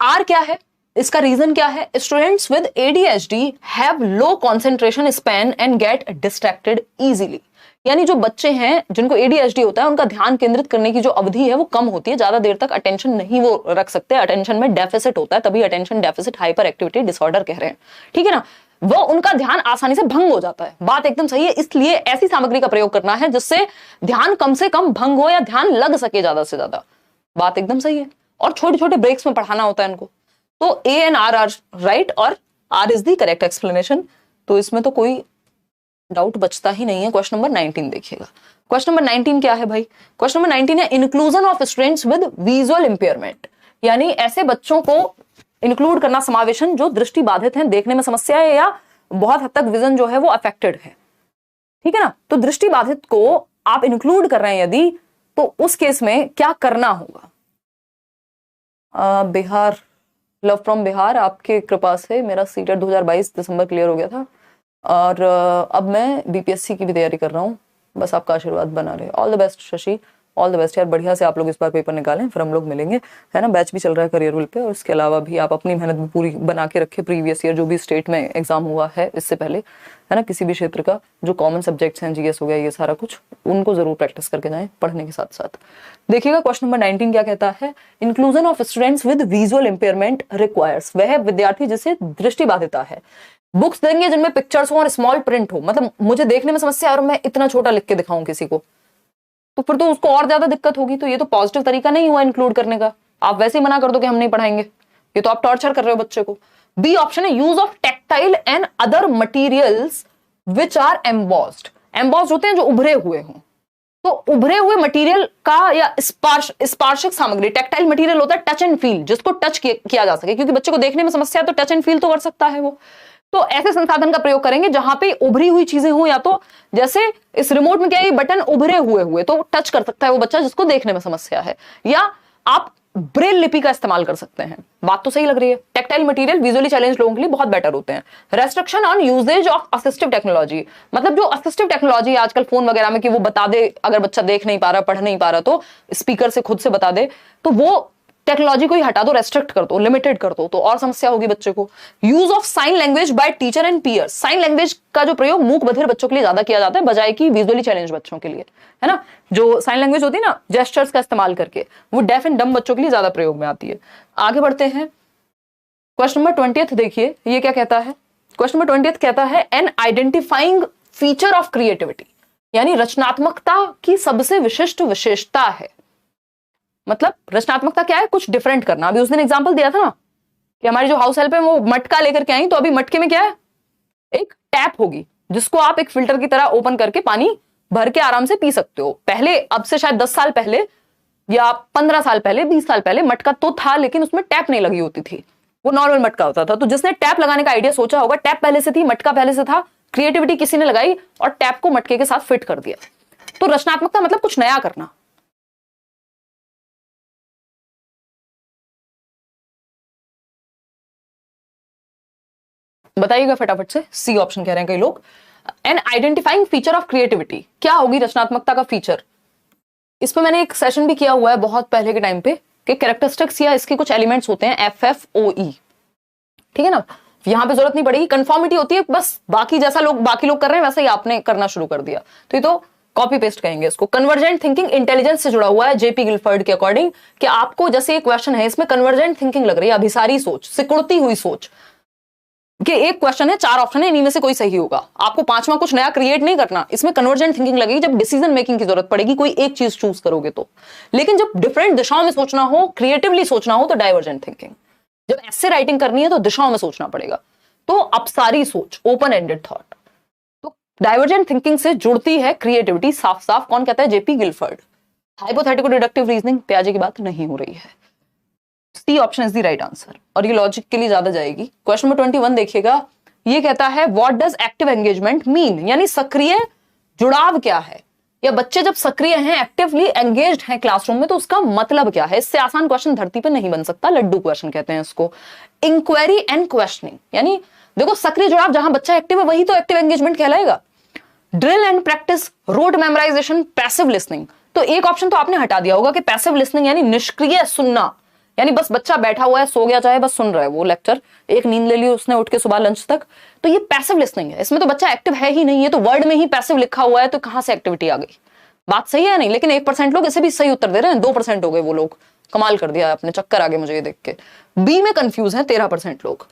S1: आर क्या है, इसका रीजन क्या है? Students with ADHD have low concentration span and get distracted easily. यानी जो बच्चे हैं जिनको एडीएचडी होता है उनका ध्यान केंद्रित करने की जो अवधि है वो कम होती है, ज्यादा देर तक अटेंशन नहीं वो रख सकते, अटेंशन में डेफिसिट होता है, तभी attention deficit hyper activity disorder कह रहे हैं, ठीक है ना। वो उनका ध्यान आसानी से भंग हो जाता है, बात एकदम सही है। इसलिए ऐसी सामग्री का प्रयोग करना है जिससे ध्यान कम से कम भंग हो या ध्यान लग सके ज्यादा से ज्यादा, बात एकदम सही है। और छोटे छोटे ब्रेक्स में पढ़ाना होता है इनको। तो ए एंड आर राइट और R is the correct explanation, तो इसमें तो कोई डाउट बचता ही नहीं है। क्वेश्चन नंबर 19 देखिएगा। क्वेश्चन नंबर 19 क्या है भाई? क्वेश्चन नंबर 19 है inclusion of students with visual impairment, यानी ऐसे बच्चों को इंक्लूड करना, समावेशन जो दृष्टि बाधित हैं, देखने में समस्या है या बहुत हद तक विजन जो है वो अफेक्टेड है, ठीक है ना। तो दृष्टि बाधित को आप इंक्लूड कर रहे हैं यदि, तो उस केस में क्या करना होगा? बिहार, लव फ्रॉम बिहार, आपके कृपा से मेरा सीटेट 2022 दिसंबर क्लियर हो गया था और अब मैं बीपीएससी की भी तैयारी कर रहा हूँ, बस आपका आशीर्वाद बना रहे। All the best Shashi, all the best यार, बढ़िया से आप लोग इस बार पेपर निकालें, फिर हम लोग मिलेंगे, है ना। बैच भी चल रहा है करियर विल पे, और इसके अलावा भी आप अपनी मेहनत भी पूरी बना के रखें। प्रीवियस ईयर जो भी स्टेट में एग्जाम हुआ है इससे पहले, है ना, किसी भी क्षेत्र का जो कॉमन सब्जेक्ट्स हैं, जीएस हो गया, ये सारा कुछ, उनको जरूर प्रैक्टिस करके जाएं पढ़ने के साथ साथ। देखिएगा क्वेश्चन नंबर 19 क्या कहता है? Inclusion of students with visual impairment requires, वह विद्यार्थी जिसे दृष्टि बाधिता है, बुक्स देंगे जिनमें पिक्चर्स हो और स्मॉल प्रिंट हो। मतलब मुझे देखने में समस्या है और मैं इतना छोटा लिख के दिखाऊं किसी को, तो फिर तो उसको और ज्यादा दिक्कत होगी। तो ये तो पॉजिटिव तरीका नहीं हुआ इंक्लूड करने का। आप वैसे ही मना कर दो कि हम नहीं पढ़ाएंगे, ये तो आप टॉर्चर कर रहे हो बच्चे को। बी ऑप्शन है use of tactile and other materials which are embossed. Embossed होते हैं जो उभरे हुए हों, तो उभरे हुए मटेरियल का या स्पार्शक सामग्री, टेक्टाइल मटेरियल होता है टच एंड फील, जिसको टच किया जा सके, क्योंकि बच्चे को देखने में समस्या है तो टच एंड फील तो कर सकता है वो। तो ऐसे संसाधन का प्रयोग करेंगे जहां पे उभरी हुई चीजें हो, या तो जैसे इस रिमोट में क्या है, बटन उभरे हुए तो टच कर सकता है वो बच्चा जिसको देखने में समस्या है, या आप ब्रेल लिपि का इस्तेमाल कर सकते हैं। बात तो सही लग रही है। टेक्टाइल मटेरियल विजुअली चैलेंज लोगों के लिए बहुत बेटर होते हैं। Restriction on usage of assistive technology, मतलब जो असिस्टिव टेक्नोलॉजी आजकल फोन वगैरह में कि वो बता दे, अगर बच्चा देख नहीं पा रहा, पढ़ नहीं पा रहा, तो स्पीकर से खुद से बता दे, तो वो टेक्नोलॉजी को ही हटा दो, रेस्ट्रिक्ट कर दो, लिमिटेड कर दो, तो और समस्या होगी बच्चे को। Use of sign language by teacher and peers, sign language का जो प्रयोग मूक बधिर बच्चों के लिए ज्यादा किया जाता है बजाय कि विजुअली चैलेंज बच्चों के लिए, है ना। जो साइन लैंग्वेज होती है ना, जेस्चर्स का इस्तेमाल करके, वो डेफ एंड डम बच्चों के लिए ज्यादा प्रयोग में आती है। आगे बढ़ते हैं, क्वेश्चन नंबर 20 देखिए, ये क्या कहता है। क्वेश्चन नंबर 20 कहता है an identifying feature of creativity, यानी रचनात्मकता की सबसे विशिष्ट विशेषता है। मतलब रचनात्मकता क्या है, कुछ डिफरेंट करना। अभी उस दिन एग्जांपल दिया था ना कि हमारी जो हाउस हेल्प है वो मटका लेकर के आई, तो अभी मटके में क्या है, एक टैप होगी जिसको आप एक फिल्टर की तरह ओपन करके पानी भर के आराम से पी सकते हो। पहले, अब से शायद 10 साल पहले या 15 साल पहले, 20 साल पहले मटका तो था लेकिन उसमें टैप नहीं लगी होती थी, वो नॉर्मल मटका होता था। तो जिसने टैप लगाने का आइडिया सोचा होगा, टैप पहले से थी, मटका पहले से था, क्रिएटिविटी किसी ने लगाई और टैप को मटके के साथ फिट कर दिया। तो रचनात्मकता मतलब कुछ नया करना। बताइएगा फटाफट से, सी ऑप्शन कह रहे हैं कई लोग। An identifying feature of creativity, क्या होगी रचनात्मकता का फीचर। इस पे मैंने एक सेशन भी किया हुआ है बहुत पहले के टाइम पे कि कैरेक्टरिस्टिक्स या इसके कुछ एलिमेंट्स होते हैं FFOE, ठीक है ना। यहां पे जरूरत नहीं पड़ेगी, कंफर्मिटी होती है बस, बाकी जैसा बाकी लोग कर रहे हैं वैसा ही आपने करना शुरू कर दिया, तो ये तो कॉपी पेस्ट कहेंगे इसको। कन्वर्जेंट थिंकिंग इंटेलिजेंस से जुड़ा हुआ है जेपी गिलफर्ड के अकॉर्डिंग, कि आपको जैसे ये क्वेश्चन है इसमें कन्वर्जेंट थिंकिंग लग रही है, अभिसारी सोच, सिकुड़ती हुई सोच, कि एक क्वेश्चन है, 4 ऑप्शन है, इन्हीं में से कोई सही होगा, आपको 5वां कुछ नया क्रिएट नहीं करना। इसमें कन्वर्जेंट थिंकिंग लगेगी जब डिसीजन मेकिंग की जरूरत पड़ेगी, कोई एक चीज चूज करोगे तो। लेकिन जब डिफरेंट दिशाओं में सोचना हो, क्रिएटिवली सोचना हो, तो डाइवर्जेंट थिंकिंग। जब ऐसे राइटिंग करनी है तो दिशाओं में सोचना पड़ेगा, तो अपसारी सोच, ओपन एंडेड थॉट। तो डाइवर्जेंट थिंकिंग से जुड़ती है क्रिएटिविटी, साफ साफ। कौन कहता है, JP Guilford. Hypothetical deductive reasoning पे आज की बात नहीं हो रही है। C option is the right answer, और ये लॉजिक के लिए ज्यादा जाएगी। क्वेश्चन नंबर 21 देखिएगा, ये कहता है what does active engagement mean, यानी सक्रिय जुड़ाव क्या है, या बच्चे जब सक्रिय हैं, एक्टिवली एंगेज्ड हैं क्लासरूम में, तो उसका मतलब क्या है। इससे आसान क्वेश्चन धरती पे नहीं बन सकता, लड्डू क्वेश्चन कहते हैं इसको। इंक्वायरी एंड क्वेश्चनिंग, यानी देखो सक्रिय जुड़ाव, जहां बच्चा एक्टिव है वही तो एक्टिव एंगेजमेंट कहलाएगा। Drill and practice, road memorisation, passive listening. तो एक ऑप्शन तो आपने हटा दिया होगा कि पैसिव लिसनिंग यानी निष्क्रिय सुनना, यानी बस बच्चा बैठा हुआ है, सो गया चाहे, बस सुन रहा है वो लेक्चर, एक नींद ले ली उसने उठ के सुबह लंच तक, तो ये पैसिव लिसनिंग है। इसमें तो बच्चा एक्टिव है ही नहीं है, तो वर्ड में ही पैसिव लिखा हुआ है, तो कहां से एक्टिविटी आ गई। बात सही है नहीं, लेकिन 1% लोग इसे भी सही उत्तर दे रहे हैं, 2% हो गए वो लोग, कमाल कर दिया अपने, चक्कर आगे मुझे ये देख के। बी में कंफ्यूज है 13% लोग।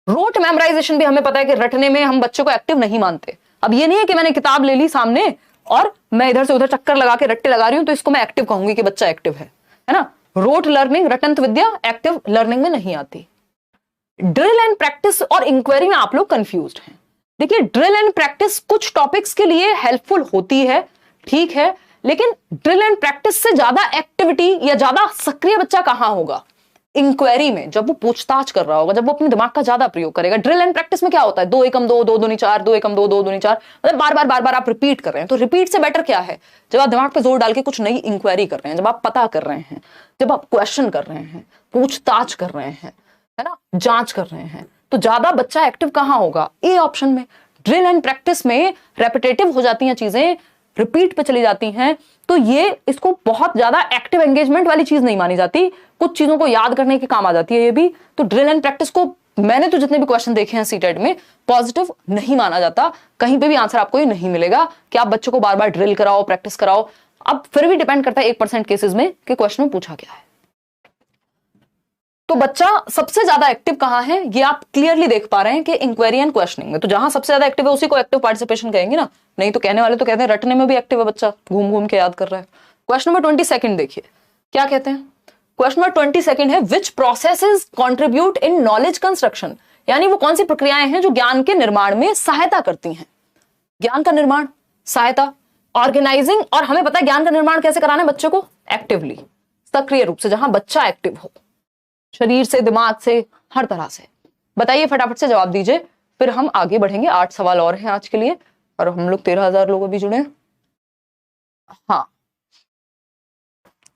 S1: रोट मेमोराइजेशन भी हमें पता है कि रटने में हम बच्चे को एक्टिव नहीं मानते। अब ये नहीं है कि मैंने किताब ले ली सामने और मैं इधर से उधर चक्कर लगा के रट्टे लगा रही हूं तो इसको मैं एक्टिव कहूंगी कि बच्चा एक्टिव है ना। रोट लर्निंग, रटंत विद्या एक्टिव लर्निंग में नहीं आती। ड्रिल एंड प्रैक्टिस और इंक्वायरी में आप लोग कंफ्यूज्ड हैं। देखिए ड्रिल एंड प्रैक्टिस कुछ टॉपिक्स के लिए हेल्पफुल होती है, ठीक है, लेकिन ड्रिल एंड प्रैक्टिस से ज्यादा एक्टिविटी या ज्यादा सक्रिय बच्चा कहां होगा, इंक्वायरी में, जब वो पूछताछ कर रहा होगा, जब वो अपने दिमाग का ज्यादा प्रयोग करेगा। ड्रिल एंड प्रैक्टिस में क्या होता है, 2 एकम 2, 2 दूनी 4, 2 एकम 2, 2 दूनी 4, मतलब बार बार आप रिपीट कर रहे हैं। तो रिपीट से बेटर क्या है, जब आप दिमाग पे जोर डाल के कुछ नई इंक्वायरी कर रहे हैं, जब आप पता कर रहे हैं, जब आप क्वेश्चन कर रहे हैं, पूछताछ कर रहे हैं, है ना, जांच कर रहे हैं, तो ज्यादा बच्चा एक्टिव कहां होगा, ए ऑप्शन में। ड्रिल एंड प्रैक्टिस में रेपिटेटिव हो जाती हैं चीजें, रिपीट पे चली जाती हैं, तो ये इसको बहुत ज्यादा एक्टिव एंगेजमेंट वाली चीज नहीं मानी जाती, कुछ चीजों को याद करने के काम आ जाती है ये भी। तो ड्रिल एंड प्रैक्टिस को मैंने तो जितने भी क्वेश्चन देखे हैं सीटेट में पॉजिटिव नहीं माना जाता, कहीं पे भी आंसर आपको ये नहीं मिलेगा कि आप बच्चों को बार बार ड्रिल कराओ, प्रैक्टिस कराओ। अब फिर भी डिपेंड करता है 1% केसेस में कि क्वेश्चन में पूछा क्या है। तो बच्चा सबसे ज्यादा एक्टिव कहां है, ये आप क्लियरली देख पा रहे हैं कि इंक्वायरी एंड क्वेश्चनिंग में। तो जहां सबसे ज्यादा एक्टिव है उसी को एक्टिव पार्टिसिपेशन कहेंगे ना, नहीं तो कहने वाले तो कहते हैं रटने में भी एक्टिव है बच्चा, घूम घूम के याद कर रहा है। क्वेश्चन नंबर 22 देखिए क्या कहते हैं। क्वेश्चन नंबर 22 है which processes contribute in knowledge construction, यानी वो कौन सी प्रक्रियाएं हैं जो ज्ञान के निर्माण में सहायता करती हैं। ज्ञान का निर्माण, सहायता, ऑर्गेनाइजिंग, और हमें पता है ज्ञान का निर्माण कैसे कराना है बच्चे को, एक्टिवली, सक्रिय रूप से, जहां बच्चा एक्टिव हो, शरीर से, दिमाग से, हर तरह से। बताइए फटाफट से जवाब दीजिए, फिर हम आगे बढ़ेंगे। 8 सवाल और हैं आज के लिए, और हम लोग 13,000 लोग अभी जुड़े हैं। हाँ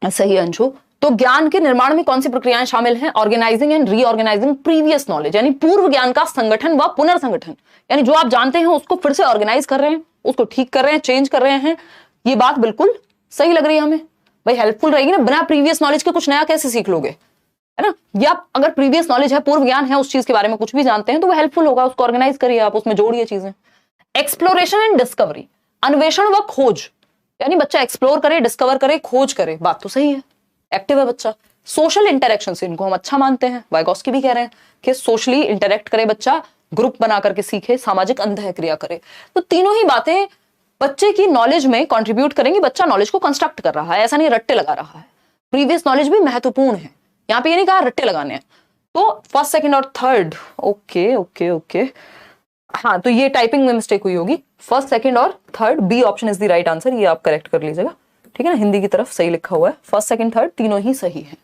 S1: सही अंशु। तो ज्ञान के निर्माण में कौन सी प्रक्रियाएं शामिल हैं, organising and reorganising previous knowledge, यानी पूर्व ज्ञान का संगठन व पुनर्संगठन, यानी जो आप जानते हैं उसको फिर से ऑर्गेनाइज कर रहे हैं, उसको ठीक कर रहे हैं, चेंज कर रहे हैं। ये बात बिल्कुल सही लग रही है हमें, भाई हेल्पफुल रहेगी ना, बिना प्रीवियस नॉलेज के कुछ नया कैसे सीख लोगे। है ना, या अगर प्रीवियस नॉलेज है, पूर्व ज्ञान है, उस चीज के बारे में कुछ भी जानते हैं तो वो हेल्पफुल होगा, उसको ऑर्गेनाइज करिए आप, उसमें जोड़िए चीजें। एक्सप्लोरेशन एंड डिस्कवरी, अन्वेषण व खोज, यानी बच्चा एक्सप्लोर करे, डिस्कवर करे, खोज करे, बात तो सही है, एक्टिव है बच्चा। सोशल इंटरेक्शन, इनको हम अच्छा मानते हैं, वाइगोस्की भी कह रहे हैं कि सोशली इंटरेक्ट करे बच्चा, ग्रुप बना करके सीखे, सामाजिक अंतः क्रिया करे। तो तीनों ही बातें बच्चे की नॉलेज में कंट्रीब्यूट करेंगी, बच्चा नॉलेज को कंस्ट्रक्ट कर रहा है, ऐसा नहीं रट्टे लगा रहा है। प्रीवियस नॉलेज भी महत्वपूर्ण है, यहाँ पे ये नहीं कहा रट्टे लगाने हैं। तो फर्स्ट, सेकंड और थर्ड, ओके ओके ओके, हाँ, तो ये टाइपिंग में मिस्टेक हुई होगी, फर्स्ट, सेकंड और third, B option is the right answer, ये आप करेक्ट कर लीजिएगा, ठीक है ना। हिंदी की तरफ सही लिखा हुआ है, फर्स्ट, सेकंड, थर्ड तीनों ही सही है,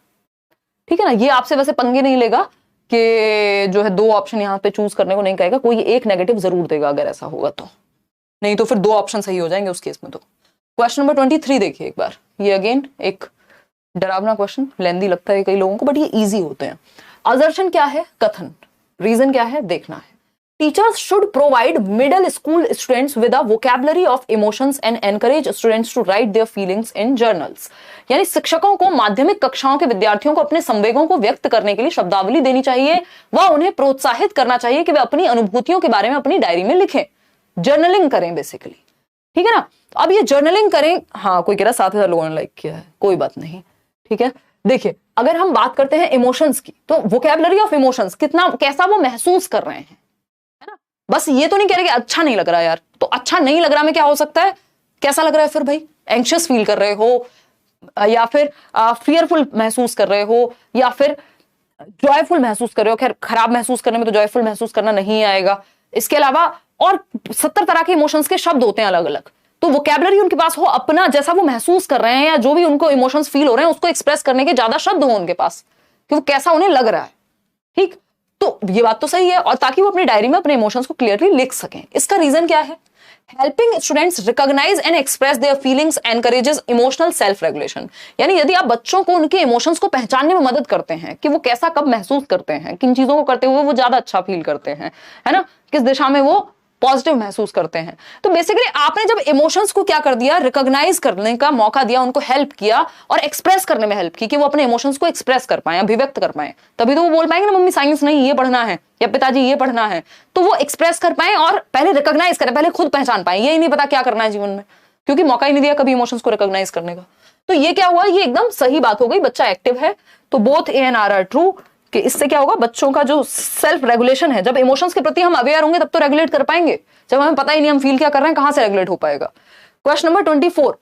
S1: ठीक है ना। ये आपसे वैसे पंगे नहीं लेगा कि जो है 2 ऑप्शन यहाँ पे चूज करने को नहीं कहेगा, कोई एक नेगेटिव जरूर देगा अगर ऐसा होगा तो, नहीं तो फिर 2 ऑप्शन सही हो जाएंगे उस केस में। तो क्वेश्चन नंबर 23 देखिए एक बार, ये अगेन एक डरावना क्वेश्चन, लेंदी लगता है कई लोगों को, बट ये इजी होते हैं। असर्शन क्या है? कथन। रीजन क्या है? देखना है। Teachers should provide middle school students with a vocabulary of emotions and encourage students to write their feelings in journals. यानी शिक्षकों को माध्यमिक कक्षाओं के विद्यार्थियों को अपने संवेगों को व्यक्त करने के लिए शब्दावली देनी चाहिए व उन्हें प्रोत्साहित करना चाहिए कि वे अपनी अनुभूतियों के बारे में अपनी डायरी में लिखें, जर्नलिंग करें बेसिकली, ठीक है ना। अब ये जर्नलिंग करें, हाँ कोई कह रहा 7,000 लोगों ने लाइक किया है, कोई बात नहीं, ठीक है। देखिए अगर हम बात करते हैं इमोशंस की, तो वोकैबुलरी ऑफ इमोशंस, कितना कैसा वो महसूस कर रहे हैं, है ना। बस ये तो नहीं कह रहे कि अच्छा नहीं लग रहा यार, तो अच्छा नहीं लग रहा में क्या हो सकता है, कैसा लग रहा है फिर भाई, एंग्शियस फील कर रहे हो, या फिर फियरफुल महसूस कर रहे हो, या फिर जॉयफुल महसूस कर रहे हो। खैर खराब महसूस करने में तो जॉयफुल महसूस करना नहीं आएगा। इसके अलावा और 70 तरह के इमोशंस के शब्द होते हैं अलग अलग, तो वोकैबुलरी उनके पास हो, अपना जैसा वो महसूस कर रहे हैं या जो भी उनको इमोशंस फील हो रहे हैं उसको एक्सप्रेस करने के ज्यादा शब्द हो उनके पास कि वो कैसा उन्हें लग रहा है, ठीक। तो ये बात तो सही है, और ताकि वो अपनी डायरी में अपने इमोशंस को क्लियरली लिख सकें। इसका रीजन क्या है? Helping students recognise and express their feelings encourages emotional self regulation. यानी यदि आप बच्चों को उनके इमोशंस को पहचानने में मदद करते हैं कि वो कैसा कब महसूस करते हैं, किन चीजों को करते हुए वो ज्यादा अच्छा फील करते हैं, है ना, किस दिशा में वो पॉजिटिव महसूस करते हैं। तो बेसिकली आपने जब इमोशंस को क्या कर दिया, रिकॉग्नाइज करने का मौका दिया, उनको हेल्प किया और एक्सप्रेस करने में हेल्प की कि वो अपने इमोशंस को एक्सप्रेस कर पाए, अभिव्यक्त कर पाए, तभी तो वो बोल पाएंगे ना मम्मी साइंस नहीं ये पढ़ना है या पिताजी ये पढ़ना है, तो वो एक्सप्रेस कर पाए और पहले रिकॉग्नाइज करें, पहले खुद पहचान पाए। यही नहीं पता क्या करना है जीवन में, क्योंकि मौका ही नहीं दिया कभी इमोशंस को रिकॉग्नाइज करने का। तो ये क्या हुआ, ये एकदम सही बात हो गई, बच्चा एक्टिव है, तो both A and R true. कि इससे क्या होगा, बच्चों का जो सेल्फ रेगुलेशन है, जब इमोशंस के प्रति हम अवेयर होंगे तब तो रेगुलेट कर पाएंगे, जब हमें पता ही नहीं हम फील क्या कर रहे हैं कहां से रेगुलेट हो पाएगा। क्वेश्चन नंबर 24,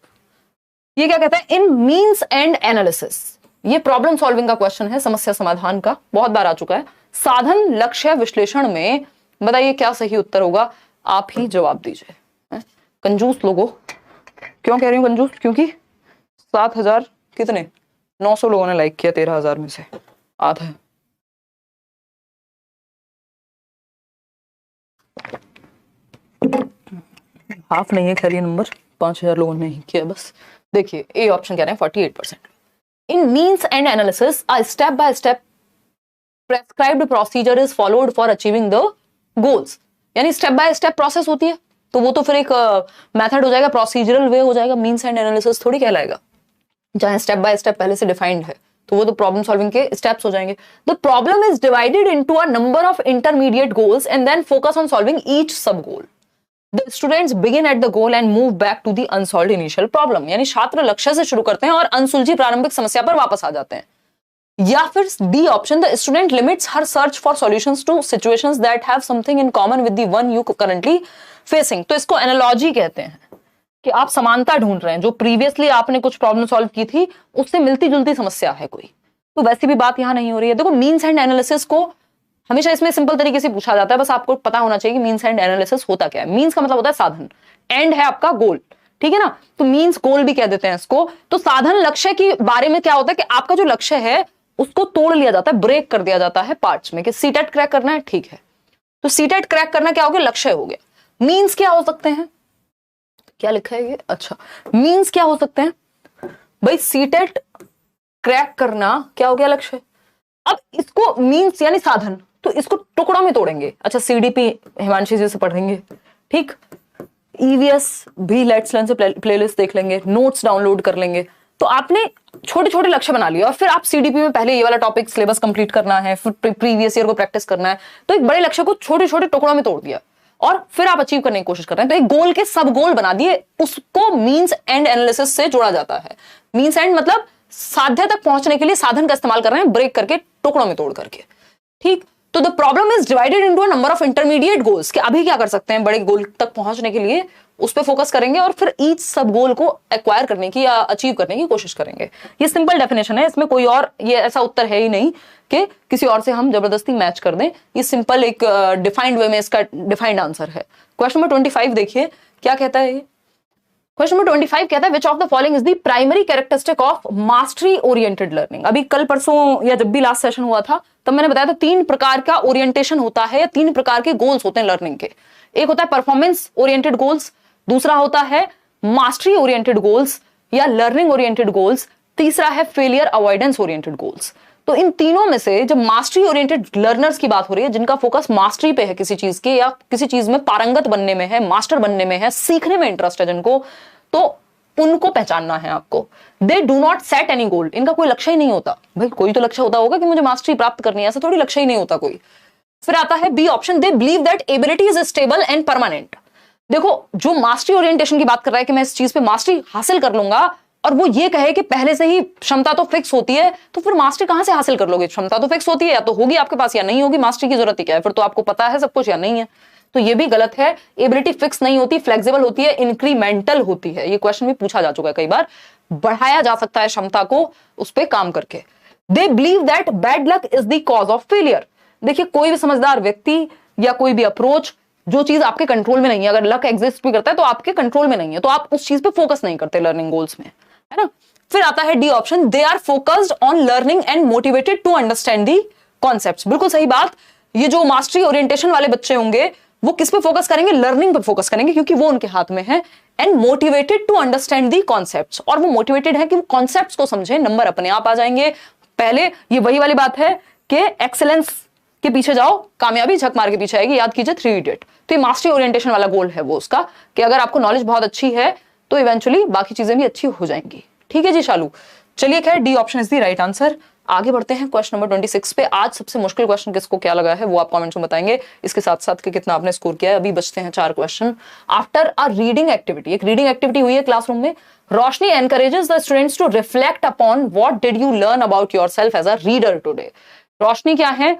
S1: ये क्या कहता है, इन मीन्स एंड एनालिसिस। ये प्रॉब्लम सॉल्विंग का क्वेश्चन है, समस्या समाधान का, बहुत बार आ चुका है। साधन लक्ष्य विश्लेषण में बताइए क्या सही उत्तर होगा, आप ही जवाब दीजिए। कंजूस लोगों, क्यों कह रही हूं कंजूस, क्योंकि 7,000 कितने 900 लोगों ने लाइक किया, 13,000 में से आधा है। हाफ नहीं है, खैर ये नंबर 5,000 लोगों ने ही किया बस। देखिए ए ऑप्शन कह रहे हैं 48%। In means and analysis a step by step prescribed procedure is followed for achieving the goals. यानी स्टेप बाय स्टेप प्रोसेस होती है, तो वो तो फिर एक मेथड हो जाएगा, प्रोसीजरल वे हो जाएगा, मीन्स एंड एनालिसिस थोड़ी कहलाएगा। जहां स्टेप बाय स्टेप पहले से डिफाइंड है तो वो तो प्रॉब्लम सॉल्विंग के स्टेप्स हो जाएंगे। The problem is divided into a number of intermediate goals and then focus on solving each sub goal. The students begin at the goal and move back to the unsolved initial problem। यानी छात्र लक्ष्य से शुरू करते हैं और अनसुलझी प्रारंभिक समस्या पर वापस आ जाते हैं। या फिर D option, the student limits her search for solutions to situations that have something in common with the one you currently facing. तो इसको एनालॉजी कहते हैं कि आप समानता ढूंढ रहे हैं, जो प्रीवियसली आपने कुछ प्रॉब्लम सॉल्व की थी उससे मिलती जुलती समस्या है कोई, तो वैसी भी बात यहां नहीं हो रही है। देखो मीन्स एंड एनालिसिस को हमेशा इसमें सिंपल तरीके से पूछा जाता है, बस आपको पता होना चाहिए कि मीन्स एंड एनालिसिस होता क्या है। मीन्स का मतलब होता है साधन, एंड है आपका गोल, ठीक है ना, तो मीन्स गोल भी कह देते हैं इसको। तो साधन लक्ष्य के बारे में क्या होता है कि आपका जो लक्ष्य है उसको तोड़ लिया जाता है, ब्रेक कर दिया जाता है पार्ट्स में, कि सीटेट क्रैक करना है, ठीक है, तो सीटेट क्रैक करना क्या हो गया, लक्ष्य हो गया। मीन्स क्या हो सकते हैं, क्या लिखा है ये, अच्छा मीन्स क्या हो सकते हैं भाई, सीटेट क्रैक करना क्या हो गया, लक्ष्य। अब इसको मीन्स यानी साधन, तो इसको टुकड़ों में तोड़ेंगे। अच्छा सीडीपी हिमांशी जी से पढ़ेंगे, ठीक, ईवीएस भी लेट्स लर्न से प्लेलिस्ट देख लेंगे, नोट्स डाउनलोड कर लेंगे, तो आपने छोटे छोटे लक्ष्य बना लिया और फिर आप सीडीपी में पहले ये वाला टॉपिक सिलेबस कंप्लीट करना है, फिर प्रीवियस ईयर को प्रैक्टिस करना है, तो एक बड़े लक्ष्य को छोटे छोटे टुकड़ों में तोड़ दिया और फिर आप अचीव करने की कोशिश कर रहे हैं। तो एक गोल के सब गोल बना दिए, उसको मींस एंड एनालिसिस से जोड़ा जाता है। मींस एंड मतलब साध्य तक पहुंचने के लिए साधन का इस्तेमाल कर रहे हैं, ब्रेक करके, टुकड़ों में तोड़ करके। ठीक, तो the problem is divided into a number of intermediate goals, कि अभी क्या कर सकते हैं बड़े गोल तक पहुंचने के लिए, उस पर फोकस करेंगे और फिर ईच सब गोल को एक्वायर करने की या अचीव करने की कोशिश करेंगे। ये सिंपल डेफिनेशन है, इसमें कोई और ये ऐसा उत्तर है ही नहीं कि किसी और से हम जबरदस्ती मैच कर दें। ये सिंपल एक डिफाइंड वे में इसका डिफाइंड आंसर है। क्वेश्चन नंबर 25 देखिए क्या कहता है। क्वेश्चन नंबर 25 कहता है which of the following is the primary characteristic of mastery oriented learning. अभी कल परसों या जब भी लास्ट सेशन हुआ था तब मैंने बताया था 3 प्रकार का ओरिएंटेशन होता है या 3 प्रकार के गोल्स होते हैं लर्निंग के। एक होता है परफॉर्मेंस ओरिएंटेड गोल्स, दूसरा होता है मास्टरी ओरिएंटेड गोल्स या लर्निंग ओरिएंटेड गोल्स, तीसरा है फेलियर अवॉइडेंस ओरिएंटेड गोल्स। तो इन तीनों में से जब मास्टरी ओरिएंटेड लर्नर्स की बात हो रही है, जिनका फोकस मास्टरी पे है किसी चीज के, या किसी चीज में पारंगत बनने में है, मास्टर बनने में है, सीखने में इंटरेस्ट है जिनको, तो उनको पहचानना है आपको। They do not set any गोल, इनका कोई लक्ष्य ही नहीं होता। भाई कोई तो लक्ष्य होता होगा कि मुझे मास्टरी प्राप्त करनी है, ऐसा थोड़ी लक्ष्य ही नहीं होता कोई। फिर आता है B option, they believe that ability is stable and permanent. देखो जो मास्टरी ओरिएंटेशन की बात कर रहा है कि मैं इस चीज पे मास्टरी हासिल कर लूंगा, और वो ये कहे कि पहले से ही क्षमता तो फिक्स होती है, तो फिर मास्टरी कहां से हासिल कर लोगे? क्षमता तो फिक्स होती है, या तो होगी आपके पास या नहीं होगी, मास्टरी की जरूरत ही क्या है? फिर तो आपको पता है सब कुछ या नहीं है। तो ये भी गलत है। एबिलिटी फिक्स नहीं होती, फ्लेक्सिबल होती है, इंक्रीमेंटल होती है। ये क्वेश्चन भी पूछा जा चुका है कई बार। बढ़ाया जा सकता है क्षमता को उस पर काम करके। दे believe that bad luck is the cause of failure. देखिए कोई भी समझदार व्यक्ति या कोई भी अप्रोच, जो चीज आपके कंट्रोल में नहीं है, अगर लक एग्जिस्ट भी करता है तो आपके कंट्रोल में नहीं है, तो आप उस चीज पे फोकस नहीं करते लर्निंग गोल्स में, है ना। फिर आता है D option, they are focused on learning and motivated to understand the concepts. बिल्कुल सही बात। ये जो मास्टरी ओरिएंटेशन वाले बच्चे होंगे वो किस पे फोकस करेंगे? लर्निंग पे फोकस करेंगे, क्योंकि वो उनके हाथ में है। And motivated to understand the concepts, और वो मोटिवेटेड है कि वो कॉन्सेप्ट्स को समझे, नंबर अपने आप आ जाएंगे। पहले ये वही वाली बात है कि एक्सेलेंस के पीछे जाओ, कामयाबी झक मार के पीछे आएगी। याद कीजिए 3 इडियट। तो ये मास्टरी ओरिएंटेशन वाला गोल है वो उसका, कि अगर आपको नॉलेज बहुत अच्छी है तो इवेंचुअली बाकी चीजें भी अच्छी हो जाएंगी। ठीक है जी शालू, चलिए खैर D option is the right answer. आगे बढ़ते हैं क्वेश्चन नंबर 26 पे। आज सबसे मुश्किल क्वेश्चन किसको क्या लगा है वो आप कमेंट्स में बताएंगे, इसके साथ साथ कि कितना आपने स्कोर किया है। अभी बचते हैं 4 question. After a reading activity, एक रीडिंग एक्टिविटी हुई है क्लासरूम में। Roshni encourages the students to reflect upon what did you learn about yourself as a reader today. Roshni क्या है?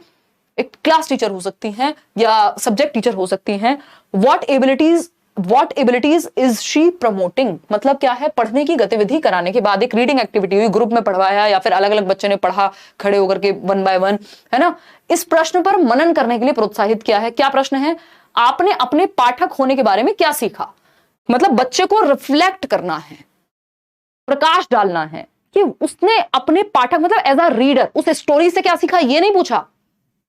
S1: एक क्लास टीचर हो सकती हैं या सब्जेक्ट टीचर हो सकती हैं। What abilities is she promoting, मतलब क्या है? पढ़ने की गतिविधि कराने के बाद एक रीडिंग एक्टिविटी हुई, ग्रुप में पढ़वाया या फिर अलग अलग बच्चे ने पढ़ा खड़े होकर के 1 बाय 1, है ना। इस प्रश्न पर मनन करने के लिए प्रोत्साहित किया है। क्या प्रश्न है? आपने अपने पाठक होने के बारे में क्या सीखा? मतलब बच्चे को रिफ्लेक्ट करना है, प्रकाश डालना है कि उसने अपने पाठक मतलब एज अ रीडर उस स्टोरी से क्या सीखा। ये नहीं पूछा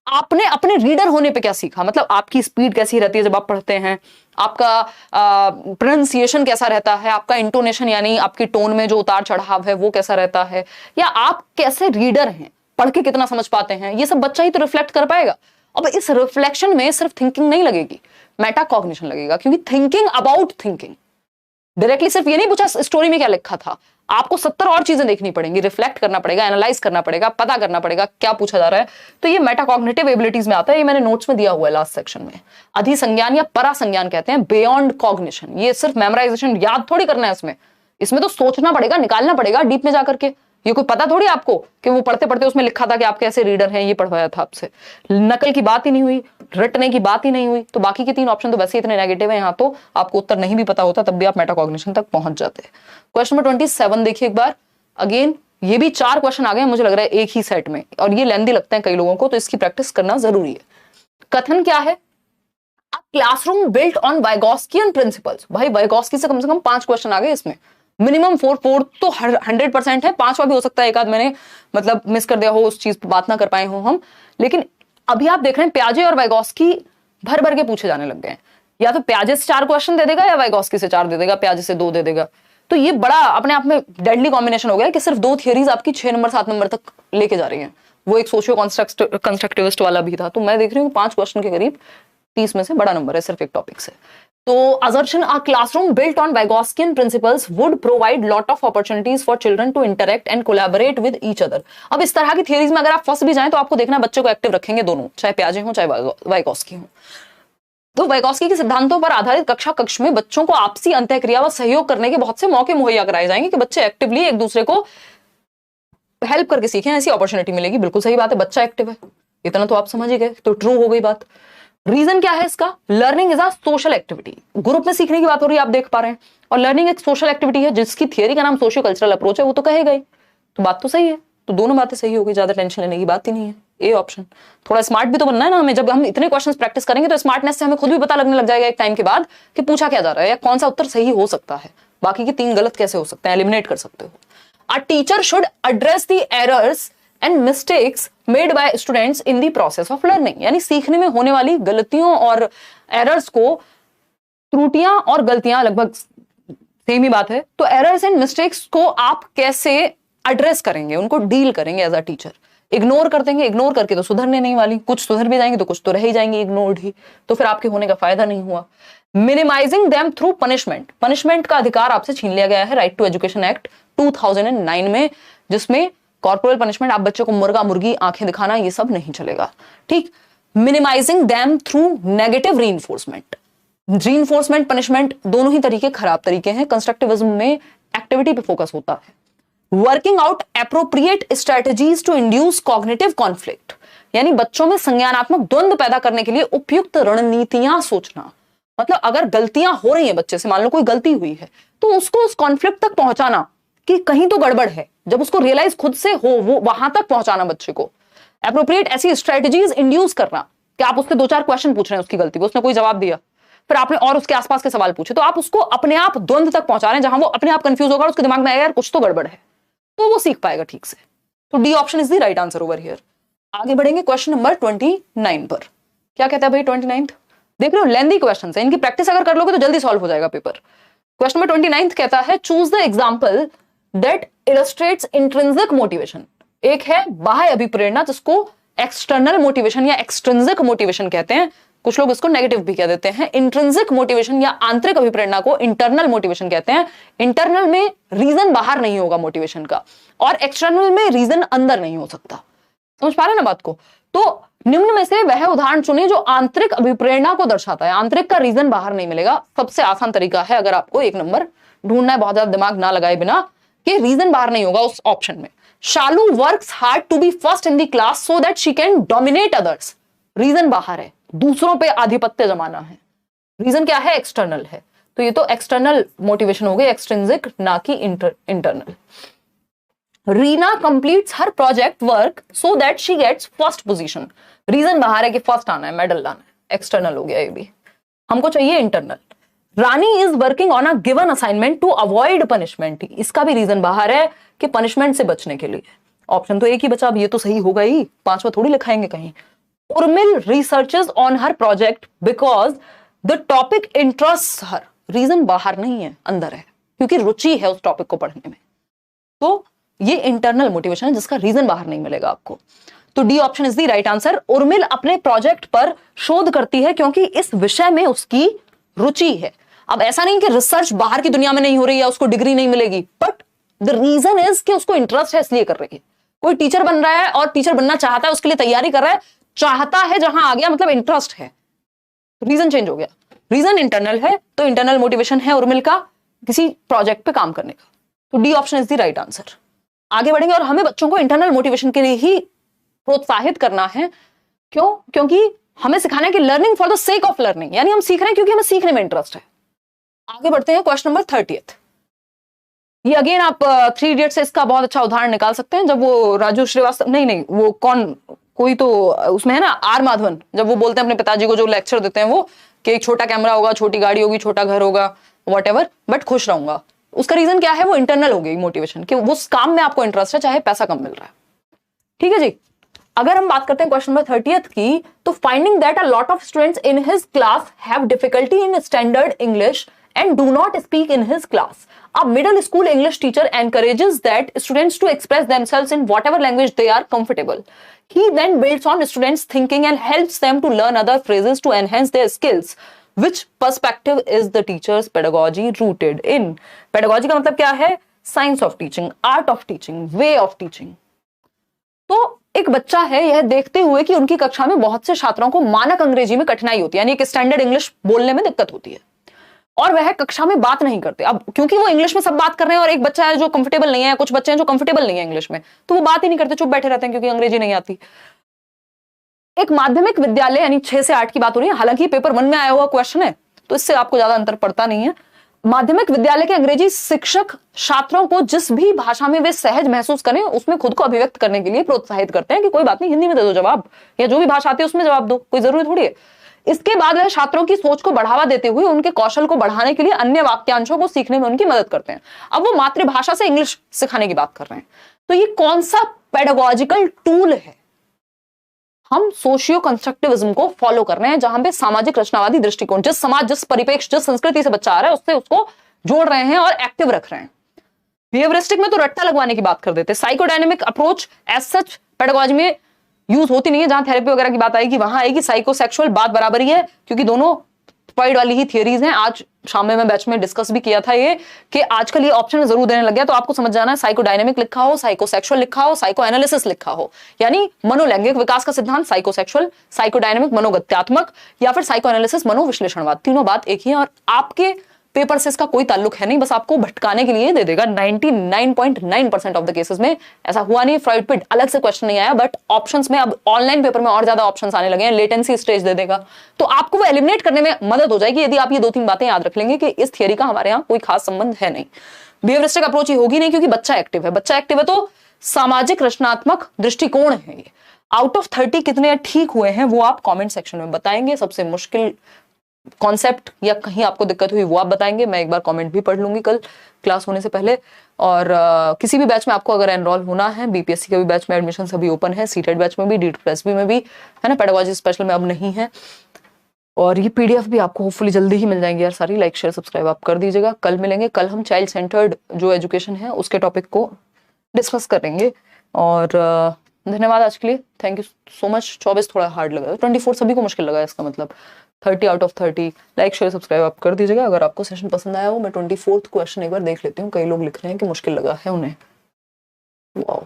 S1: आपने अपने रीडर होने पे क्या सीखा, मतलब आपकी स्पीड कैसी रहती है जब आप पढ़ते हैं, आपका प्रोनाउंसिएशन कैसा रहता है, आपका इंटोनेशन यानी आपकी टोन में जो उतार चढ़ाव है वो कैसा रहता है, या आप कैसे रीडर हैं, पढ़ के कितना समझ पाते हैं। ये सब बच्चा ही तो रिफ्लेक्ट कर पाएगा। अब इस रिफ्लेक्शन में सिर्फ थिंकिंग नहीं लगेगी, मेटा कॉग्निशन लगेगा, क्योंकि थिंकिंग अबाउट थिंकिंग। डायरेक्टली सिर्फ ये नहीं पूछा स्टोरी में क्या लिखा था, आपको 70 और चीजें देखनी पड़ेंगी, रिफ्लेक्ट करना पड़ेगा, एनालाइज करना पड़ेगा, पता करना पड़ेगा क्या पूछा जा रहा है। तो ये मेटाकॉग्निटिव एबिलिटीज में आता है। ये मैंने नोट्स में दिया हुआ है लास्ट सेक्शन में। अधिसंज्ञान या परासंज्ञान कहते हैं, बियॉन्ड कॉग्निशन। ये सिर्फ मेमोराइजेशन याद थोड़ी करना है, इसमें तो सोचना पड़ेगा, निकालना पड़ेगा डीप में जाकर के। ये कोई पता थोड़ी आपको कि वो पढ़ते पढ़ते उसमें लिखा था कि आप कैसे रीडर हैं, ये पढ़वाया था आपसे। नकल की बात ही नहीं हुई, रटने की बात ही नहीं हुई। तो बाकी के 3 ऑप्शन तो वैसे इतने नेगेटिव है, यहाँ तो आपको उत्तर नहीं भी पता होता तब भी आप मेटाकॉग्निशन तक पहुंच जाते हैं। क्वेश्चन नंबर 27 देखिए एक बार। अगेन ये भी 4 क्वेश्चन आ गए मुझे लग रहा है एक ही सेट में, और ये लेंथी लगते हैं कई लोगों को, तो इसकी प्रैक्टिस करना जरूरी है। कथन क्या है? Classroom built on Vygotskian principles. भाई वाइगॉस्की से कम 5 क्वेश्चन आ गए इसमें, मिनिमम 4 तो 100% है। 5वां भी हो सकता है, एक आध मैंने मतलब मिस कर दिया हो, उस चीज पर बात ना कर पाए हो हम। लेकिन अभी आप देख रहे हैं प्याजे और वाइगॉस्की भर भर के पूछे जाने लग गए हैं। या तो प्याजे से 4 क्वेश्चन दे देगा या वाइगॉस्की से 4 दे देगा, प्याजे से 2 दे देगा। तो ये बड़ा अपने आप में डेडली कॉम्बिनेशन हो गया कि सिर्फ 2 थियरीज आपकी 6 नंबर 7 नंबर तक लेके जा रही हैं। वो एक सोशियो कंस्ट्रक्टिविस्ट वाला भी था। तो मैं देख रही हूँ 5 क्वेश्चन के करीब 30 में से बड़ा नंबर है सिर्फ एक टॉपिक से। तो assertion a classroom built on Vygotskian principles would provide lot of opportunities for children to interact and collaborate with each other. अब इस तरह की थियरीज में अगर आप फंस भी जाएं तो आपको देखना बच्चों को एक्टिव रखेंगे दोनों, चाहे प्याजे हो चाहे वाइगॉस्की हो। तो वाइगॉस्की के सिद्धांतों पर आधारित कक्षा कक्ष में बच्चों को आपसी अंतःक्रिया व सहयोग करने के बहुत से मौके मुहैया कराए जाएंगे कि बच्चे एक्टिवली एक दूसरे को हेल्प करके सीखें, ऐसी अपॉर्चुनिटी मिलेगी। बिल्कुल सही बात है, बच्चा एक्टिव है, इतना तो आप समझ ही गए, तो ट्रू हो गई बात। रीजन क्या है इसका? Learning is a social activity, group में सीखने की बात हो रही है, आप देख पा रहे हैं, और लर्निंग एक सोशल एक्टिविटी है जिसकी थियरी का नाम सोशियो कल्चरल अप्रोच है, वो तो कहेगा ही, तो बात तो सही है, तो दोनों बातें सही हो गई, ज्यादा टेंशन लेने की बात ही नहीं है। A option. थोड़ा स्मार्ट भी तो बनना है ना हमें, जब हम इतने क्वेश्चंस प्रैक्टिस करेंगे तो स्मार्टनेस से हमें खुद भी पता लगने लग जाएगा एक टाइम के बाद कि पूछा क्या जा रहा है या कौन सा उत्तर सही हो सकता है, बाकी के 3 गलत कैसे हो सकते हैं, एलिमिनेट कर सकते हो। A teacher should address the errors and mistakes made by students in the process of learning, यानी सीखने में होने वाली गलतियों और एरर्स को, त्रुटियां और गलतियां लगभग सेम ही बात है, तो एरर्स एंड मिस्टेक्स को आप कैसे एड्रेस करेंगे, उनको डील करेंगे एज अ टीचर। इग्नोर कर देंगे, इग्नोर करके तो सुधरने नहीं वाली, कुछ सुधर भी जाएंगे तो कुछ तो रह ही जाएंगे इग्नोर्ड ही, तो फिर आपके होने का फायदा नहीं हुआ। Minimising them through punishment, punishment का अधिकार आपसे छीन लिया गया है राइट टू एजुकेशन एक्ट 2009 में, जिसमें कॉर्पोरल पनिशमेंट, आप बच्चों को मुर्गा मुर्गी आंखें दिखाना, ये सब नहीं चलेगा, ठीक। Minimising them through negative reinforcement, reinforcement punishment दोनों ही तरीके खराब तरीके हैं, कंस्ट्रक्टिविज्म में एक्टिविटी पे फोकस होता है। Working out appropriate strategies to induce cognitive conflict, यानी बच्चों में संज्ञानात्मक द्वंद्व पैदा करने के लिए उपयुक्त रणनीतियां सोचना, मतलब अगर गलतियां हो रही हैं बच्चे से, मान लो कोई गलती हुई है तो उसको उस कॉन्फ्लिक्ट तक पहुंचाना कि कहीं तो गड़बड़ है, जब उसको रियलाइज खुद से हो वो वहां तक पहुंचाना बच्चे को। एप्रोप्रिएट ऐसी स्ट्रेटजीज इंड्यूस करना कि आप उससे 2-4 क्वेश्चन पूछ रहे हैं उसकी गलती, उसने कोई जवाब दिया, फिर आपने और उसके आसपास के सवाल पूछे, तो आप उसको अपने आप द्वंद्व तक पहुंचा रहे हैं, जहां वो अपने आप कंफ्यूज होगा, उसके दिमाग में आएगा यार कुछ तो गड़बड़ है, तो वो सीख पाएगा ठीक से। तो D option is the right answer over here. आगे बढ़ेंगे क्वेश्चन नंबर 29 पर। क्या कहता है भाई 29? देख रहे हो लेंथी क्वेश्चन है, इनकी प्रैक्टिस अगर कर लोगे तो जल्दी सॉल्व हो जाएगा पेपर। क्वेश्चन नंबर 29 कहता है choose the example that illustrates intrinsic motivation. एक है बाह्य अभिप्रेरणा जिसको एक्सटर्नल मोटिवेशन या एक्सट्रिंसिक मोटिवेशन कहते हैं, कुछ लोग इसको नेगेटिव भी कह देते हैं। इंट्रिंसिक मोटिवेशन या आंतरिक अभिप्रेरणा को इंटरनल मोटिवेशन कहते हैं। इंटरनल में रीजन बाहर नहीं होगा मोटिवेशन का, और एक्सटर्नल में रीजन अंदर नहीं हो सकता। समझ पा रहे ना बात को? तो निम्न में से वह उदाहरण चुने जो आंतरिक अभिप्रेरणा को दर्शाता है। आंतरिक का रीजन बाहर नहीं मिलेगा, सबसे आसान तरीका है अगर आपको 1 नंबर ढूंढना है, बहुत ज्यादा दिमाग ना लगाए बिना, कि रीजन बाहर नहीं होगा उस ऑप्शन में। Shalu works hard to be first in the class so that she can dominate others. Reason बाहर है, दूसरों पे आधिपत्य जमाना है। रीजन क्या है? एक्सटर्नल है, तो ये तो एक्सटर्नल मोटिवेशन हो गई, एक्सट्रिंसिक ना कि internal. Reena completes her project work so that she gets first position. Reason बाहर है कि फर्स्ट आना है, मेडल लाना है, एक्सटर्नल हो गया ये भी, हमको चाहिए internal. Rani is working on a given assignment to avoid punishment. इसका भी रीजन बाहर है कि पनिशमेंट से बचने के लिए। ऑप्शन तो एक ही बचा, अब ये तो सही होगा ही, 5वां थोड़ी लिखाएंगे कहीं। Urmil researches on her project because the topic interest her. Reason बाहर नहीं है, अंदर है, क्योंकि रुचि है उस टॉपिक को पढ़ने में। तो ये इंटरनल मोटिवेशन है जिसका रीजन बाहर नहीं मिलेगा आपको। तो D option is the right answer. Urmil अपने प्रोजेक्ट पर शोध करती है क्योंकि इस विषय में उसकी रुचि है। अब ऐसा नहीं कि रिसर्च बाहर की दुनिया में नहीं हो रही है, उसको डिग्री नहीं मिलेगी, बट द रीजन इज कि उसको इंटरेस्ट है इसलिए कर रही है। कोई टीचर बन रहा है और टीचर बनना चाहता है, उसके लिए तैयारी कर रहा है, चाहता है जहां आ गया मतलब इंटरेस्ट है, रीजन चेंज हो गया। रीजन इंटरनल है तो इंटरनल मोटिवेशन है उर्मिल का किसी प्रोजेक्ट पे काम करने का। तो D option is the right answer. आगे बढ़ेंगे और हमें बच्चों को इंटरनल मोटिवेशन के लिए ही प्रोत्साहित करना है। क्यों? क्योंकि हमें सिखाना है कि learning for the sake of learning, यानी हम सीख रहे हैं क्योंकि हमें सीखने में इंटरेस्ट है। आगे बढ़ते हैं क्वेश्चन नंबर 30। ये अगेन आप 3 इडियट्स से इसका बहुत अच्छा उदाहरण निकाल सकते हैं। जब वो राजू श्रीवास्तव, नहीं वो कौन, कोई तो उसमें है ना, आर माधवन, जब वो बोलते हैं अपने पिताजी को, जो लेक्चर देते हैं वो, कि एक छोटा कैमरा होगा, छोटी गाड़ी होगी, छोटा घर होगा, व्हाटएवर, बट खुश रहूंगा। उसका रीजन क्या है? वो इंटरनल हो गई मोटिवेशन, कि उस काम में आपको इंटरेस्ट है चाहे पैसा कम मिल रहा है। ठीक है जी। अगर हम बात करते हैं क्वेश्चन नंबर 30 की, तो finding that a lot of students in his class have difficulty in standard English and do not speak in his class. A middle school English teacher encourages that students to express themselves in whatever language they are comfortable. He then builds on students' thinking and helps them to learn other phrases to enhance their skills. Which perspective is the teachers pedagogy rooted in? Pedagogy का मतलब क्या है? Science of teaching, art of teaching, way of teaching. तो एक बच्चा है, यह देखते हुए कि उनकी कक्षा में बहुत से छात्रों को मानक अंग्रेजी में कठिनाई होती है, यानी एक स्टैंडर्ड इंग्लिश बोलने में दिक्कत होती है, और वह कक्षा में बात नहीं करते। अब क्योंकि वो इंग्लिश में सब बात कर रहे हैं और एक बच्चा है जो कंफर्टेबल नहीं है, कुछ बच्चे हैं जो कंफर्टेबल नहीं है इंग्लिश में, तो वो बात ही नहीं करते, चुप बैठे रहते हैं क्योंकि अंग्रेजी नहीं आती। एक माध्यमिक विद्यालय यानी 6 से 8 की बात हो रही है, हालांकि पेपर 1 में आया हुआ क्वेश्चन है तो इससे आपको ज्यादा अंतर पड़ता नहीं है। माध्यमिक विद्यालय के अंग्रेजी शिक्षक छात्रों को जिस भी भाषा में वे सहज महसूस करें उसमें खुद को अभिव्यक्त करने के लिए प्रोत्साहित करते हैं कि कोई बात नहीं, हिंदी में दे दो जवाब, या जो भी भाषा आती है उसमें जवाब दो, कोई जरूरी थोड़ी है। इसके बाद वह छात्रों की सोच को बढ़ावा देते हुए उनके कौशल को बढ़ाने के लिए अन्य वाक्यांशों को सीखने में उनकी मदद करते हैं। अब वो मातृभाषा से इंग्लिश सिखाने की बात कर रहे हैं, तो ये कौन सा पेडागोजिकल टूल है? हम सोशियो कंस्ट्रक्टिविज्म को फॉलो कर रहे हैं, जहां पे सामाजिक रचनावादी दृष्टिकोण, जिस समाज, जिस परिपेक्ष, जिस संस्कृति से बच्चा आ रहा है उससे उसको जोड़ रहे हैं और एक्टिव रख रहे हैं। बिहेवियरिस्टिक में तो रट्टा लगवाने की बात कर देते हैं। Psychodynamic approach as such pedagogy में यूज होती नहीं है, जहां थेरेपी वगैरह की बात आएगी वहां आएगी। साइकोसेक्सुअल बात बराबर ही है, क्योंकि दोनों फ्रॉइड वाली ही थियरीज हैं। आज शाम में मैं बैच में डिस्कस भी किया था ये कि आजकल ये ऑप्शन जरूर देने लग गया, तो आपको समझ जाना है साइकोडायनेमिक लिखा हो, साइकोसेक्सुअल लिखा हो, साइको एनालिसिस लिखा हो, यानी मनोलैंगिक विकास का सिद्धांत साइकोसेक्सुअल, साइकोडायनेमिक मनोगत्यात्मक, या फिर साइको एनालिसिस मनोविश्लेषणवाद। तीनों बात एक ही है और आपके पेपर से इसका कोई ताल्लुक है नहीं, बस आपको भटकाने के लिए दे देगा। 99.9% ऑफ द केसेस में ऐसा हुआ नहीं। फ्रॉइड पे अलग से क्वेश्चन नहीं आया, बट ऑप्शंस में अब ऑनलाइन पेपर में और ज्यादा ऑप्शंस आने लगे हैं, लेटेंसी स्टेज दे देगा, तो आपको वो एलिमिनेट करने में मदद हो जाएगी यदि आप ये 2-3 बातें याद रख लेंगे कि इस थियरी का हमारे यहाँ कोई खास संबंध है नहीं। बिहेवियरिस्टिक अप्रोच ही होगी नहीं, क्योंकि बच्चा एक्टिव है। बच्चा एक्टिव है तो सामाजिक रचनात्मक दृष्टिकोण है ये। आउट ऑफ 30 कितने ठीक हुए हैं वो आप कॉमेंट सेक्शन में बताएंगे। सबसे मुश्किल कॉन्सेप्ट या कहीं आपको दिक्कत हुई वो आप बताएंगे। मैं एक बार कमेंट भी पढ़ लूंगी कल क्लास होने से पहले। और किसी भी बैच में आपको अगर एनरोल होना है, बीपीएससी के भी बैच में एडमिशन अभी ओपन है, सीटेट बैच में भी, DTPSB में भी है ना, पेडागोजी स्पेशल में अब नहीं है। और ये पीडीएफ भी आपको होपफुली जल्दी ही मिल जाएंगे यार सारी। लाइक शेयर सब्सक्राइब आप कर दीजिएगा। कल मिलेंगे, कल हम चाइल्ड सेंटर्ड जो एजुकेशन है उसके टॉपिक को डिस्कस करेंगे। और धन्यवाद आज के लिए, थैंक यू सो मच। 24 थोड़ा हार्ड लगा, 24 सभी को मुश्किल लगा, इसका मतलब 30 out of 30। Like share subscribe आप कर दीजिएगा। अगर आपको सेशन पसंद आया हो, मैं 24th क्वेश्चन एक बार देख लेती हूँ। कई लोग लिख रहे हैं कि मुश्किल लगा है उन्हें। वाओ,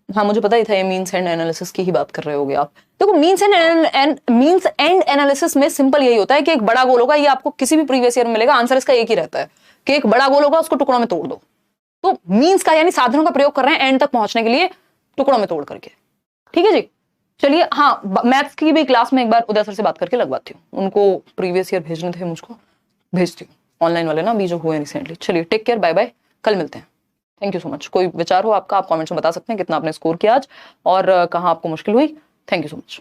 S1: हाँ मुझे पता ही था ये मीन्स एंड एनालिसिस की ही बात कर रहे होगे आप। देखो मीन्स एंड एनालिसिस में सिंपल यही होता है कि एक बड़ा गोल होगा, ये आपको किसी भी प्रीवियस ईयर में मिलेगा, आंसर इसका एक ही रहता है कि एक बड़ा गोल होगा, उसको टुकड़ों में तोड़ दो। तो मीन्स का यानी साधनों का प्रयोग कर रहे हैं एंड तक पहुंचने के लिए, टुकड़ों में तोड़ करके। ठीक है जी, चलिए। हाँ, मैथ्स की भी क्लास में एक बार उदय सर से बात करके लगवाती हूँ, उनको प्रीवियस ईयर भेजने थे, मुझको भेजती हूँ, ऑनलाइन वाले ना अभी जो हुए रिसेंटली। चलिए टेक केयर, बाय बाय, कल मिलते हैं। Thank you so much. कोई विचार हो आपका आप कमेंट्स में बता सकते हैं, कितना आपने स्कोर किया आज और कहाँ आपको मुश्किल हुई। Thank you so much.